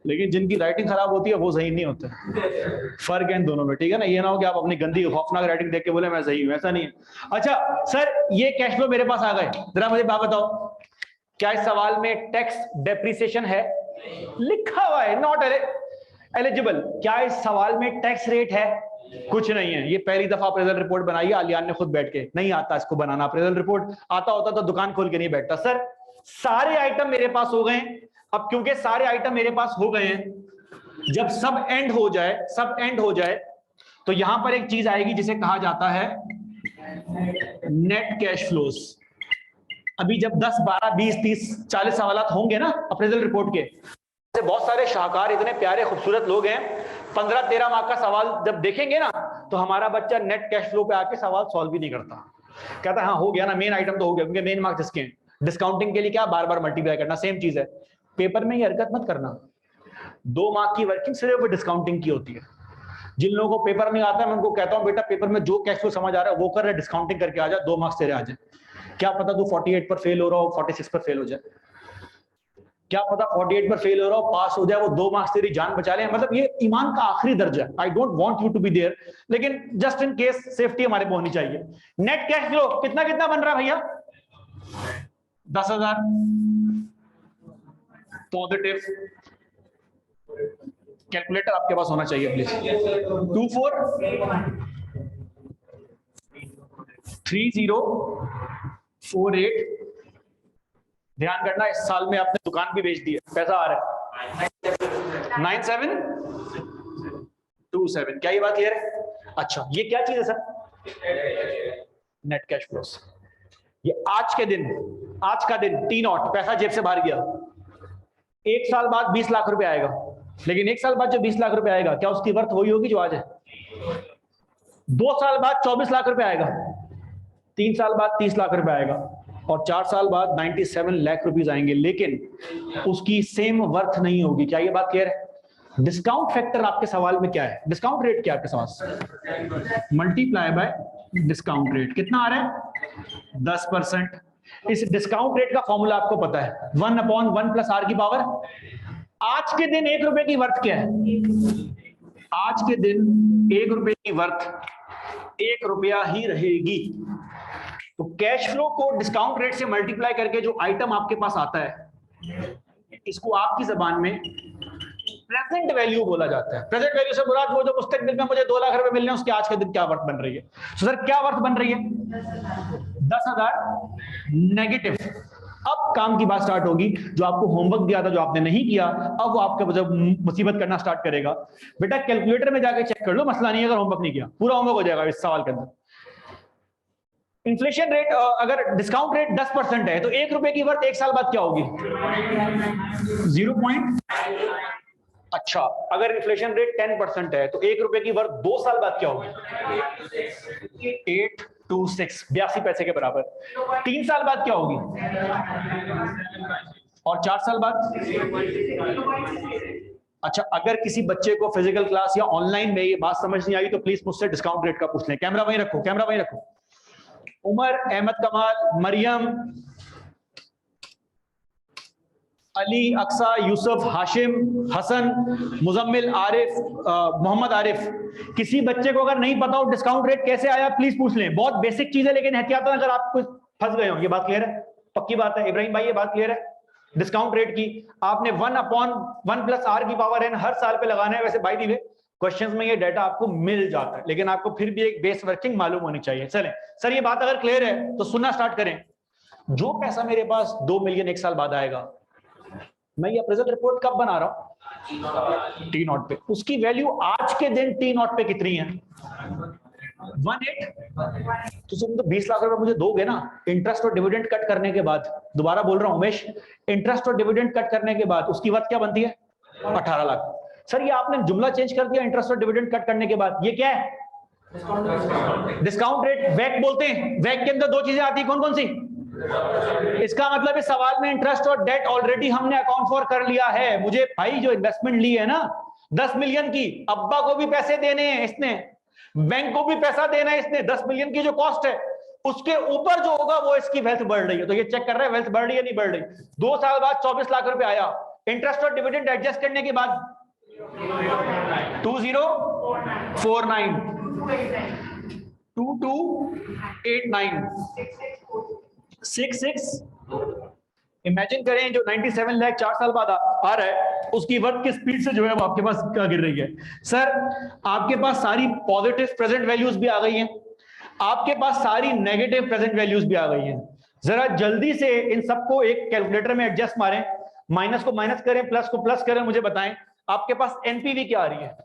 लेकिन जिनकी राइटिंग खराब होती है वो ज़हीन नहीं होते। फर्क है इन दोनों में, ठीक है ना? ये ना हो कि आप अपनी गंदी खौफनाक राइटिंग देख के बोले मैं ज़हीन हूं, ऐसा नहीं है। अच्छा सर, ये कैश फ्लो मेरे पास आ गए, जरा मुझे बात बताओ, क्या इस सवाल में टैक्स डेप्रिसिएशन है? लिखा हुआ है नॉट एलिजिबल। क्या इस सवाल में टैक्स रेट है? कुछ नहीं है। ये पहली दफा अप्रेजल रिपोर्ट बनाई है आलियान ने खुद बैठ के, नहीं आता इसको बनाना अप्रेजल रिपोर्ट। आता होता तो दुकान खोल के नहीं बैठता। सर सारे आइटम मेरे पास हो गए। अब क्योंकि सारे आइटम मेरे पास हो गए हैं, जब सब एंड हो जाए तो यहां पर एक चीज आएगी जिसे कहा जाता है नेट कैश फ्लोस। अभी जब 10 12 20 30 40 सवाल होंगे ना अप्रेजल रिपोर्ट के, बहुत सारे शाहकार इतने प्यारे खूबसूरत लोग हैं, 15-13 मार्क का सवाल जब देखेंगे ना तो हमारा बच्चा नेट कैश फ्लो पे आके सवाल सॉल्व भी नहीं करता, कहता है हाँ हो गया ना, मेन आइटम तो हो गया, क्योंकि मेन मार्क्स इसके हैं। डिस्काउंटिंग के लिए क्या बार बार मल्टीप्लाई करना, सेम चीज है। पेपर में ये हरकत मत करना। 2 मार्क की वर्किंग सिर्फ डिस्काउंटिंग की होती है। जिन लोगों को पेपर नहीं आता है मैं उनको कहता हूं बेटा पेपर में जो कैश फ्लो समझ आ रहा है वो कर रहे, डिस्काउंटिंग करके आ जा, 2 मार्क्स तेरे आ जाए। क्या पता तू 48 पर फेल हो रहा हो, 46 पर फेल हो जाए, क्या पता 48 पर फेल हो रहा हो, पास हो जाए, वो 2 मार्क्स तेरी जान बचा ले। मतलब ये ईमान का आखिरी दर्जा। I don't want you to be there, लेकिन जस्ट इन केस सेफ्टी हमारे को होनी चाहिए। नेट कैश फ्लो कितना कितना बन रहा है भैया? 10,000 पॉजिटिव। कैलकुलेटर आपके पास होना चाहिए प्लीज। 243048। ध्यान करना, इस साल में आपने दुकान भी बेच दी है, पैसा आ रहा है 9727। क्या ये बात क्लियर है? अच्छा, ये क्या चीज है सर? Net cash flows. ये आज का दिन 3 और पैसा जेब से बाहर गया। 1 साल बाद 20 लाख रुपए आएगा, लेकिन 1 साल बाद जो 20 लाख रुपए आएगा क्या उसकी वर्थ वही होगी जो आज है? 2 साल बाद 24 लाख रुपए आएगा, 3 साल बाद 30 लाख रुपए आएगा, और 4 साल बाद 97 लाख रुपीस आएंगे, लेकिन उसकी सेम वर्थ नहीं होगी। क्या ये बात क्लियर है? डिस्काउंट फैक्टर आपके सवाल में क्या है? डिस्काउंट रेट क्या है आपके सवाल? Multiply by discount rate. कितना आ रहा है? 10%। इस डिस्काउंट रेट का फॉर्मूला आपको पता है, 1/1 + r की पावर। आज के दिन 1 रुपए की वर्थ क्या है? आज के दिन 1 रुपए की वर्थ 1 रुपया ही रहेगी। तो कैश फ्लो को डिस्काउंट रेट से मल्टीप्लाई करके जो आइटम आपके पास आता है, इसको आपकी जबान में प्रेजेंट वैल्यू बोला जाता है। प्रेजेंट वैल्यू से मुराद वो जो पुस्तक बिल में मुझे 2 लाख रुपए मिल रहे हैं उसके आज के दिन क्या वर्थ बन रही है। तो सर क्या वर्थ बन रही है? 10,000 नेगेटिव। अब काम की बात स्टार्ट होगी, जो आपको होमवर्क दिया था जो आपने नहीं किया, अब वो आपके जब मुसीबत करना स्टार्ट करेगा। बेटा कैलकुलेटर में जाके चेक कर लो, मसला नहीं है अगर होमवर्क नहीं किया, पूरा होमवर्क हो जाएगा इस सवाल के अंदर। इन्फ्लेशन रेट, अगर डिस्काउंट रेट 10% है तो 1 रुपए की वर्थ 1 साल बाद क्या होगी? 0. अच्छा, अगर इन्फ्लेशन रेट 10% है तो 1 रुपए की वर्थ 2 साल बाद क्या होगी? 826, 82 पैसे के बराबर। 3 साल बाद क्या होगी? और 4 साल बाद? अच्छा, अगर किसी बच्चे को फिजिकल क्लास या ऑनलाइन में ये बात समझ नहीं आई तो प्लीज मुझसे डिस्काउंट रेट का पूछ लें। कैमरा वहीं रखो, कैमरा वहीं रखो। उमर, अहमद कमाल, मरियम, अली, अक्सा, यूसुफ, हाशिम, हसन, मुजम्मिल, आरिफ, मोहम्मद आरिफ, किसी बच्चे को अगर नहीं पता हो डिस्काउंट रेट कैसे आया प्लीज पूछ लें। बहुत बेसिक चीज है लेकिन एहतियातन अगर आप कुछ फंस गए हो। ये बात क्लियर है? पक्की बात है इब्राहिम भाई, ये बात क्लियर है? डिस्काउंट रेट की आपने 1/1 + r की पावर n हर साल पे लगाना है। वैसे बाय द वे क्वेश्चंस में ये डाटा आपको मिल जाता है, लेकिन आपको फिर भी एक बेस वर्किंग मालूम होनी चाहिए। चलें सर, ये बात अगर क्लियर है तो सुनना स्टार्ट करें। जो पैसा मेरे पास 2 मिलियन 1 साल बाद आएगा, मैं ये प्रेजेंट रिपोर्ट कब बना रहा हूं? T0 पे। उसकी वैल्यू आज के दिन T0 पे कितनी है? 18। तो तुम तो 20 लाख रुपए मुझे दोगे ना, इंटरेस्ट और डिविडेंड कट करने के बाद। दोबारा बोल रहा हूं उमेश, इंटरेस्ट और डिविडेंड कट करने के बाद उसकी वर्थ क्या बनती है? 18 लाख। सर ये आपने जुमला चेंज कर दिया, इंटरेस्ट और डिविडेंड कट करने के बाद। ये क्या है? डिस्काउंट रेट, वैक बोलते हैं। वैक के अंदर 2 चीजें आती है, कौन कौन सी? इसका मतलब इस सवाल में इंटरेस्ट और डेट ऑलरेडी हमने अकाउंट फॉर कर लिया है। मुझे भाई जो इन्वेस्टमेंट ली है ना 10 मिलियन की, अब्बा को भी पैसे देने हैं इसने, बैंक को भी पैसा देना है इसने। 10 मिलियन की जो कॉस्ट है उसके ऊपर जो होगा वो इसकी वेल्थ बढ़ रही है। तो ये चेक कर रहा है वेल्थ बढ़ रही है नहीं बढ़ रही। 2 साल बाद 24 लाख रुपए आया, इंटरेस्ट और डिविडेंड एडजस्ट करने के बाद 2049 2289 66। इमेजिन करें जो 97 लाख 4 साल बाद आ रहा है, उसकी वर्थ की स्पीड से जो है वो आपके पास क्या गिर रही है। सर आपके पास सारी पॉजिटिव प्रेजेंट वैल्यूज भी आ गई हैं, आपके पास सारी नेगेटिव प्रेजेंट वैल्यूज भी आ गई हैं। जरा जल्दी से इन सबको एक कैलकुलेटर में एडजस्ट मारें, माइनस को माइनस करें, प्लस को प्लस करें, मुझे बताएं आपके पास एनपीवी क्या आ रही है?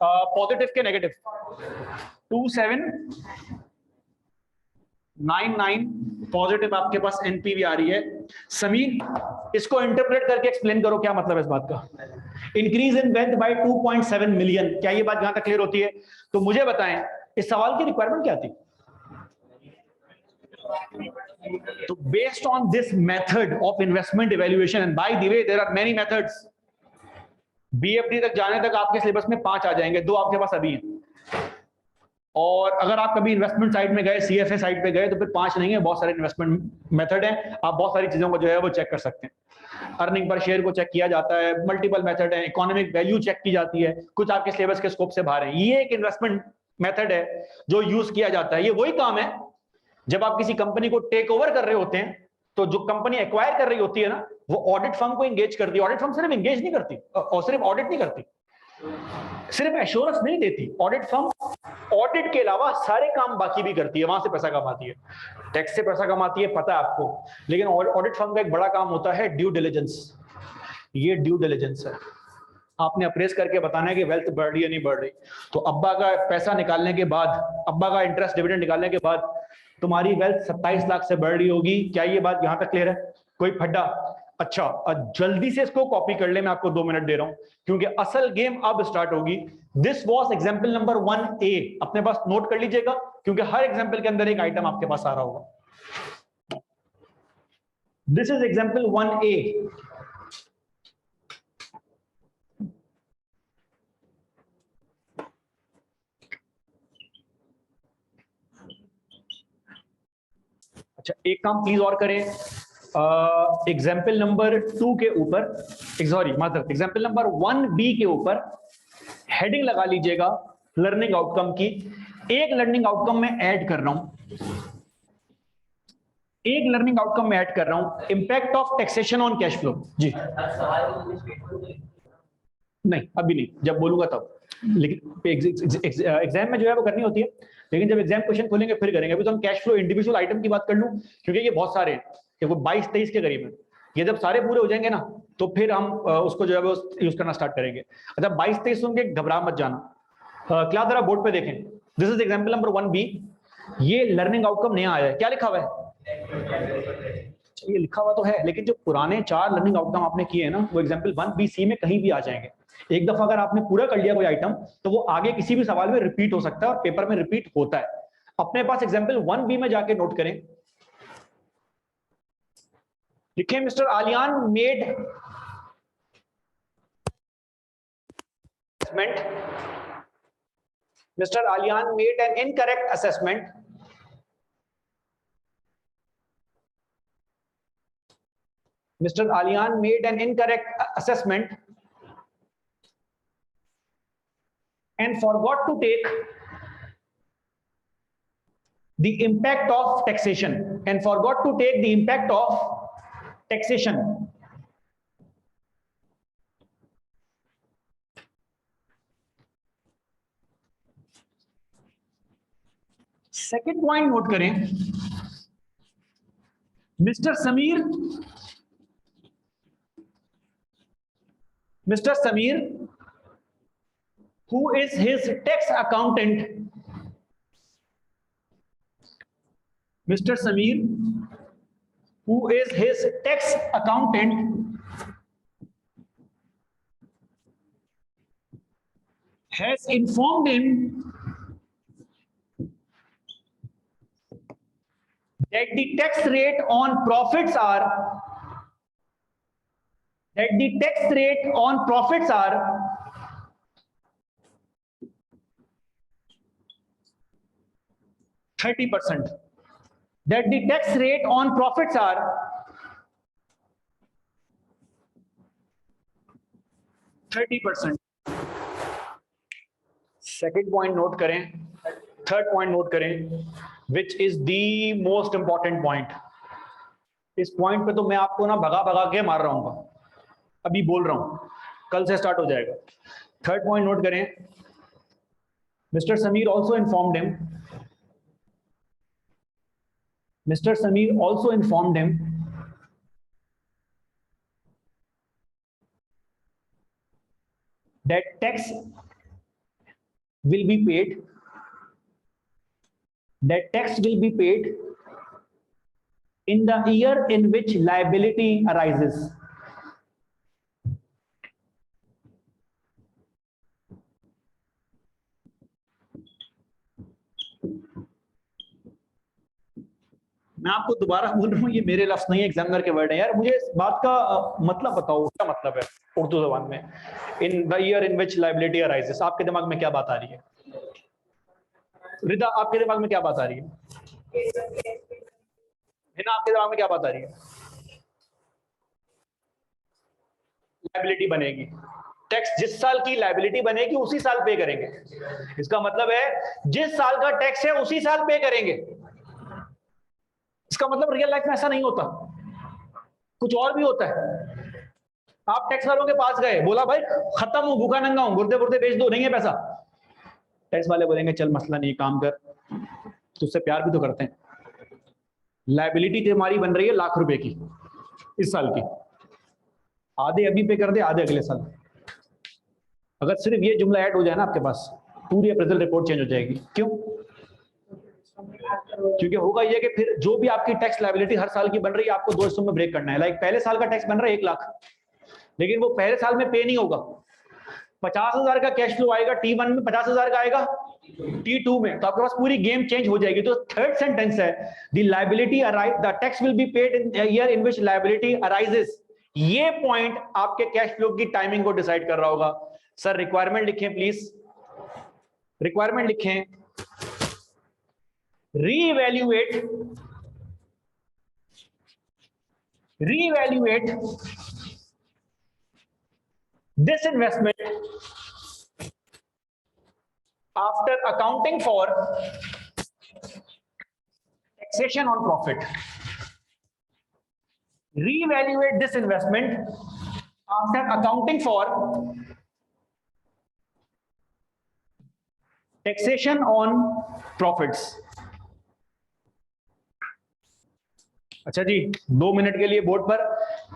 पॉजिटिव के नेगेटिव? 2799 पॉजिटिव आपके पास एनपीवी आ रही है। समीर इसको इंटरप्रेट करके एक्सप्लेन करो, क्या मतलब है इस बात का? Increase in wealth by 2.7 million, क्या ये बात यहां तक क्लियर होती है? तो मुझे बताएं इस सवाल की रिक्वायरमेंट क्या थी? तो based on this method of investment evaluation, and by the way there are many methods, BFD तक जाने तक आपके सिलेबस में 5 आ जाएंगे, 2 आपके पास अभी हैं। और अगर आप कभी इन्वेस्टमेंट साइड में गए, सीएफए साइड पे गए, तो फिर 5 नहीं है, बहुत सारे इन्वेस्टमेंट मेथड हैं, आप बहुत सारी चीजों को जो है वो चेक कर सकते हैं। अर्निंग पर शेयर को चेक किया जाता है, मल्टीपल मेथड है, इकोनॉमिक वैल्यू चेक की जाती है, कुछ आपके सिलेबस के स्कोप से बाहर है। ये एक इन्वेस्टमेंट मेथड है जो यूज किया जाता है। ये वही काम है जब आप किसी कंपनी को टेक ओवर कर रहे होते हैं, तो जो कंपनी एक्वायर कर रही होती है ना, वो ऑडिट फर्म को एंगेज करती है। ऑडिट फर्म सिर्फ एंगेज नहीं करती और सिर्फ ऑडिट नहीं करती, सिर्फ एश्योरेंस नहीं देती। ऑडिट फर्म ऑडिट के अलावा सारे काम बाकी भी करती है, वहां से पैसा कमाती है, टैक्स से पैसा कमाती है, पता है आपको। लेकिन ऑडिट फर्म का एक बड़ा काम होता है ड्यू डिलिजेंस। ये ड्यू डिलिजेंस है, आपने अप्रेस करके बताना है कि वेल्थ बढ़ रही है नहीं बढ़ रही। तो अब्बा का पैसा निकालने के बाद, अब्बा का इंटरेस्ट डिविडेंड निकालने के बाद तुम्हारी वेल्थ 27 लाख से बढ़ रही होगी। क्या ये बात यहां तक क्लियर है? कोई फड्डा? अच्छा, जल्दी से इसको कॉपी कर ले, मैं आपको 2 मिनट दे रहा हूं क्योंकि असल गेम अब स्टार्ट होगी। This was example number 1A, अपने पास नोट कर लीजिएगा क्योंकि हर एग्जांपल के अंदर एक आइटम आपके पास आ रहा होगा। This is example 1A। अच्छा, एक काम प्लीज और करें, एग्जाम्पल नंबर 2 के ऊपर, सॉरी मात्र एग्जाम्पल नंबर 1B के ऊपर हेडिंग लगा लीजिएगा लर्निंग आउटकम की। एक लर्निंग आउटकम में ऐड कर रहा हूं, एक लर्निंग आउटकम में ऐड कर रहा हूं, impact of taxation on cash flow. जी नहीं, अभी नहीं, जब बोलूंगा तब। लेकिन एग्जाम में जो है वो करनी होती है। लेकिन जब एग्जाम क्वेश्चन खोलेंगे फिर करेंगे। अभी तो हम कैश फ्लो इंडिविजुअल आइटम की बात कर लूं, क्योंकि ये बहुत सारे हैं, कि वो 22-23 के करीब है। ये जब सारे पूरे हो जाएंगे ना, तो फिर हम उसको जो है वो यूज करना स्टार्ट करेंगे। अच्छा 22-23 होंगे, घबरा मत जाना। क्लास जरा बोर्ड पे देखें, this is example number 1B। ये लर्निंग आउटकम नया आया है, क्या लिखा हुआ है? ये लिखा हुआ तो है, लेकिन जो पुराने 4 लर्निंग आउटकम आपने किए हैं ना, वो एग्जाम्पल 1BC में कहीं भी आ जाएंगे। एक दफा अगर आपने पूरा कर लिया कोई आइटम, तो वो आगे किसी भी सवाल में रिपीट हो सकता है, और पेपर में रिपीट होता है। अपने पास एग्जाम्पल 1B में जाके नोट करें, लिखें mister Aliyan made assessment. Mr. Alian made an incorrect assessment. Mr. Alian made an incorrect assessment and forgot to take the impact of taxation. And forgot to take the impact of taxation. Second point note करें, mister Sameer who is his tax accountant, Mr. Sameer who is his tax accountant has informed him that the tax rate on profits are 30%. That the tax rate on profits are 30%. Second point note करें, third point note करें, which is the most important point. इस point पे तो मैं आपको ना भगा भगा के मार रहा हूं, अभी बोल रहा हूं, कल से स्टार्ट हो जाएगा। थर्ड पॉइंट नोट करें, mister Sameer also informed him that tax will be paid in the year in which liability arises. मैं आपको दोबारा बोल रहा हूँ, ये मेरे लफ्ज नहीं है, एग्जामिनर के वर्ड है यार। मुझे इस बात का मतलब बताओ, क्या मतलब है उर्दू जबान में, इन the year in which liability arises. आपके दिमाग में क्या बात आ रही है? रिदा, आपके दिमाग में क्या बात आ रही है? हिना, आपके दिमाग में क्या बात आ रही है? लायबिलिटी बनेगी, टैक्स जिस साल की लायबिलिटी बनेगी उसी साल पे करेंगे। इसका मतलब है जिस साल का टैक्स है उसी साल पे करेंगे। इसका मतलब रियल लाइफ में ऐसा नहीं होता, कुछ और भी होता है। आप टैक्स वालों के पास गए, बोला भाई खत्म हूं, भूखा नंगा हूं, गुर्दे गुर्दे बेच दो, नहीं है पैसा। टैक्स वाले बोलेंगे चल मसला नहीं, काम कर, तुझसे प्यार भी तो करते हैं। लायबिलिटी तुम्हारी बन रही है लाख रुपए की इस साल की, आधे अभी पे कर दे, आधे अगले साल। अगर सिर्फ ये जुमला ऐड हो जाए ना आपके पास, पूरी अप्रेजल रिपोर्ट चेंज हो जाएगी। क्यों? क्योंकि होगा ये कि फिर जो भी आपकी टैक्स लायबिलिटी हर साल की बन रही है, आपको 2 हिस्सों में ब्रेक करना है। लाइक पहले साल का टैक्स बन रहा है 1 लाख, लेकिन वो पहले साल में पे नहीं होगा। 50,000 का कैश फ्लो आएगा T1 में, 50,000 का आएगा T2 में, तो आपके पास पूरी गेम चेंज हो जाएगी। तो थर्ड सेंटेंस है, the liability arise, the tax will be paid in year in which liability arises. ये पॉइंट आपके कैश फ्लो की टाइमिंग को डिसाइड कर रहा होगा। सर रिक्वायरमेंट लिखें प्लीज, रिक्वायरमेंट लिखें, reevaluate this investment after accounting for taxation on profit. Reevaluate this investment after accounting for taxation on profits. अच्छा जी, 2 मिनट के लिए बोर्ड पर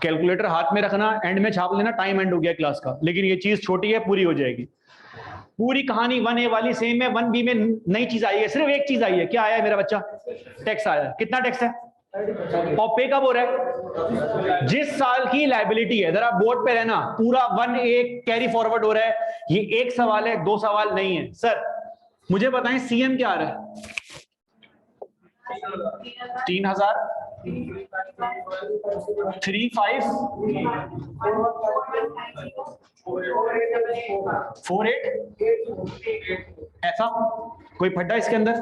कैलकुलेटर हाथ में रखना, एंड में छाप लेना, टाइम एंड हो गया क्लास का। लेकिन ये चीज छोटी है, पूरी हो जाएगी। पूरी कहानी 1A वाली सेम है, 1B में नई चीज आई है, सिर्फ एक चीज आई है। क्या आया है मेरा बच्चा? टैक्स आया है। कितना टैक्स है? और पे कब हो रहा है? जिस साल की लायबिलिटी है। जरा बोर्ड पे रहना, पूरा 1A कैरी फॉरवर्ड हो रहा है। ये एक सवाल है, 2 सवाल नहीं है। सर मुझे बताएं सीएम क्या आ रहा है? 3000 35 48 ऐसा कोई फड्डा इसके अंदर?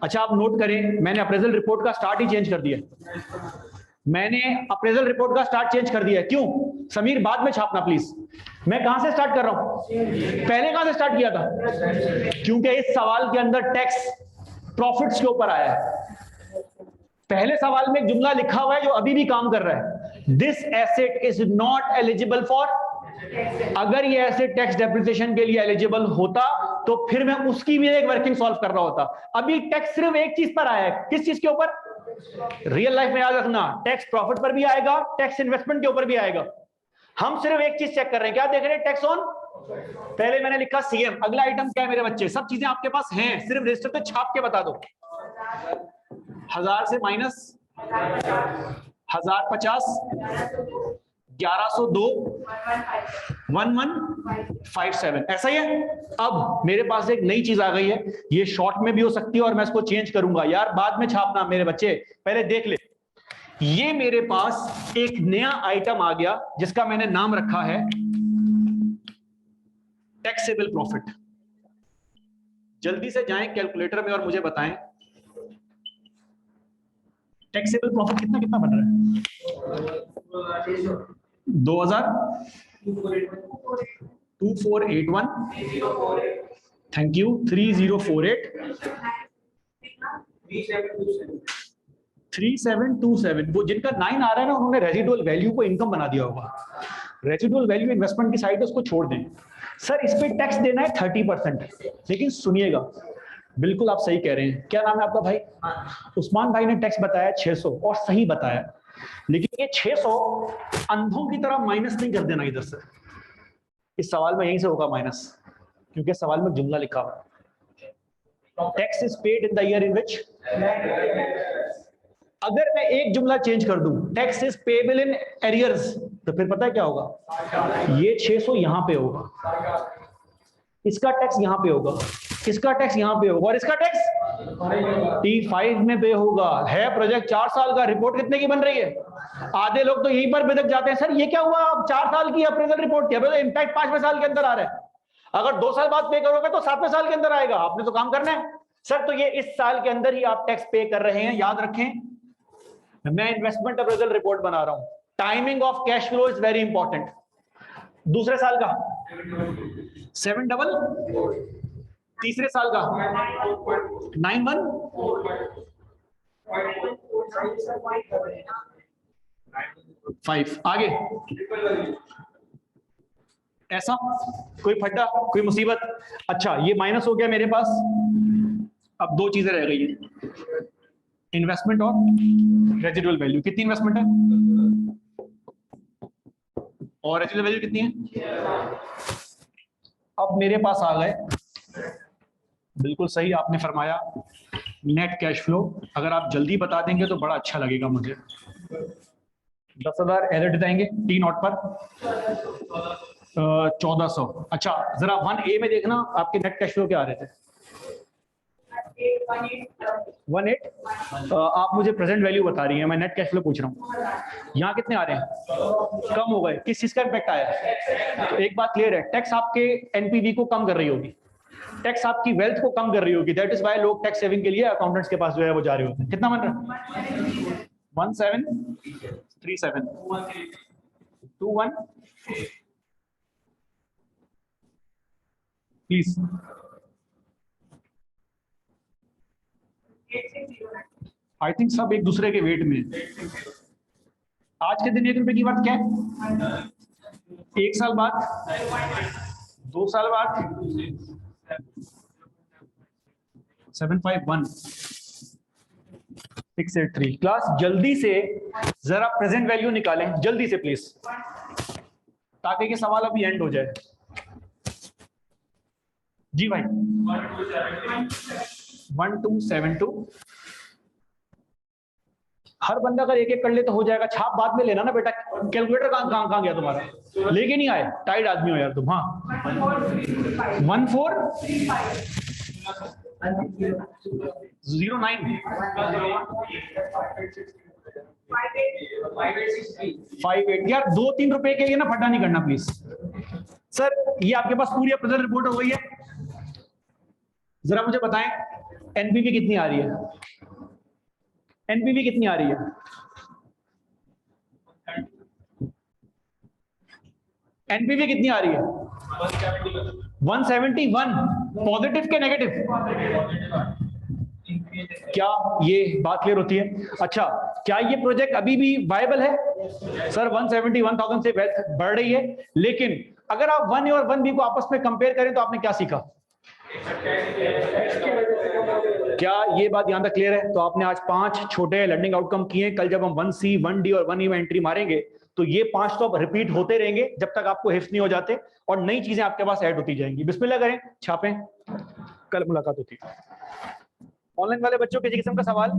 अच्छा आप नोट करें, मैंने अप्रेजल रिपोर्ट का स्टार्ट ही चेंज कर दिया। मैंने अप्रेजल रिपोर्ट का स्टार्ट चेंज कर दिया। क्यों समीर? बाद में छापना प्लीज। मैं कहां से स्टार्ट कर रहा हूं? पहले कहां से स्टार्ट किया था? क्योंकि इस सवाल के अंदर टैक्स प्रॉफिट्स के ऊपर आया है। पहले सवाल में एक जुमला लिखा हुआ है जो अभी भी काम कर रहा है, this asset is not eligible for. अगर ये एसेट टैक्स डेप्रिसिएशन के लिए एलिजिबल होता तो फिर मैं उसकी भी एक वर्किंग सॉल्व कर रहा होता। अभी टैक्स सिर्फ एक चीज पर आया है। किस चीज के ऊपर? रियल लाइफ में याद रखना, टैक्स प्रॉफिट पर भी आएगा, टैक्स इन्वेस्टमेंट के ऊपर भी आएगा। हम सिर्फ एक चीज चेक कर रहे हैं। क्या देख रहे हैं? Tax on. पहले मैंने लिखा सीएम। अगला आइटम क्या है मेरे बच्चे? सब चीजें आपके पास हैं, सिर्फ रजिस्टर पे छाप के बता दो। 1000 से माइनस 1050 1102 1157 ऐसा ही है। अब मेरे पास एक नई चीज आ गई है, ये शॉर्ट में भी हो सकती है और मैं इसको चेंज करूंगा। यार बाद में छापना मेरे बच्चे, पहले देख ले। ये मेरे पास एक नया आइटम आ गया जिसका मैंने नाम रखा है टैक्सेबल प्रॉफिट। जल्दी से जाएं कैलकुलेटर में और मुझे बताएं टैक्सेबल प्रॉफिट कितना कितना बन रहा है? 2000 2481 थैंक यू 3048 3727। वो जिनका 9 आ रहा है ना, उन्होंने रेजिडुअल वैल्यू को इनकम बना दिया होगा। रेजिडुअल वैल्यू इन्वेस्टमेंट की साइड है, उसको छोड़ दें। सर इस पे टैक्स देना है 30%। लेकिन सुनिएगा, बिल्कुल आप सही कह रहे हैं। क्या नाम है आपका भाई? उस्मान भाई ने टैक्स बताया 600 और सही बताया। लेकिन ये 600 अंधों की तरह माइनस नहीं कर देना इधर से। इस सवाल में यहीं से होगा माइनस, क्योंकि सवाल में जुमला लिखा हुआ tax is paid in the year in which. अगर मैं एक जुमला चेंज कर दूं, tax is payable in arrears, तो फिर पता है क्या होगा? ये 600 यहां पे होगा, इसका टैक्स यहां पे होगा, इसका टैक्स यहां पे होगा, और इसका टैक्स T5 में पे होगा। है प्रोजेक्ट 4 साल का, रिपोर्ट कितने की बन रही है? आधे लोग तो यहीं पर बिदक जाते हैं, सर ये क्या हुआ? अब 4 साल की अप्रेजल रिपोर्ट किया, इंपैक्ट 5वें साल के अंदर आ रहा है। अगर 2 साल बाद पे करोगे तो 7वें साल के अंदर आएगा। आपने तो काम करना है। सर तो ये इस साल के अंदर ही आप टैक्स पे कर रहे हैं, याद रखें। मैं इन्वेस्टमेंट अप्रेजल रिपोर्ट बना रहा हूं। Timing of cash flow is very important. दूसरे साल का 7 डबल, तीसरे साल का 91 5। आगे ऐसा कोई फड्डा, कोई मुसीबत? अच्छा ये माइनस हो गया मेरे पास। अब 2 चीजें रह गई है, इन्वेस्टमेंट और रेजिडुअल वैल्यू। कितनी इन्वेस्टमेंट है और रेजिडुअल वैल्यू कितनी है? अब मेरे पास आ गए, बिल्कुल सही आपने फरमाया, नेट कैश फ्लो। अगर आप जल्दी बता देंगे तो बड़ा अच्छा लगेगा मुझे। 10,000 एरर देंगे टी नॉट पर 1400। अच्छा जरा 1A में देखना आपके नेट कैश फ्लो क्या आ रहे थे? 18। आप मुझे प्रेजेंट वैल्यू बता रही हैं, मैं नेट कैश फ्लो पूछ रहा हूँ। यहाँ कितने आ रहे हैं? कम हो गए। किस चीज का इम्पैक्ट आया? तो एक बात क्लियर है, टैक्स आपके एनपीवी को कम कर रही होगी, टैक्स आपकी वेल्थ को कम कर रही होगी। दैट इज वाई लोग टैक्स सेविंग के लिए अकाउंटेंट्स के पास जो है वो जा रहे होते हैं। कितना बन रहा है? 1737 21 प्लीज। आई थिंक सब एक दूसरे के वेट में। आज के दिन 1 रुपए की बात क्या है? 1 साल बाद, 2 साल बाद, 751,683। क्लास जल्दी से जरा प्रेजेंट वैल्यू निकालें, जल्दी से प्लीज, ताकि ये सवाल अभी एंड हो जाए। जी भाई 1272। हर बंदा अगर एक एक कर ले तो हो जाएगा। छाप बाद में लेना ना बेटा, कैलकुलेटर कहां गया तुम्हारा, लेके नहीं आए, टाइट आदमी हो यार तुम। हाँ 1409 58। यार 2-3 रुपए के लिए ना फटा नहीं करना प्लीज। सर ये आपके पास पूरी अप्रेजल रिपोर्ट हो गई है, जरा मुझे बताएं एनपीवी कितनी आ रही है, एनपीवी कितनी आ रही है? एनपीवी कितनी आ रही है? 171। पॉजिटिव के नेगेटिव? क्या ये बात क्लियर होती है? अच्छा, क्या ये प्रोजेक्ट अभी भी वायबल है? सर 171,000 से बढ़ रही है, लेकिन अगर आप 1A और 1B को आपस में कंपेयर करें तो आपने क्या सीखा? क्या ये बात यहां तक क्लियर है? तो आपने आज 5 छोटे लर्निंग आउटकम किए। कल जब हम 1C 1D और 1E में एंट्री मारेंगे तो ये 5 तो अब रिपीट होते रहेंगे जब तक आपको हिफ्स नहीं हो जाते और नई चीजें आपके पास ऐड होती जाएंगी। बिस्मिल्लाह करें, छापें, कल मुलाकात होती है। ऑनलाइन वाले बच्चों किसी किस्म का सवाल?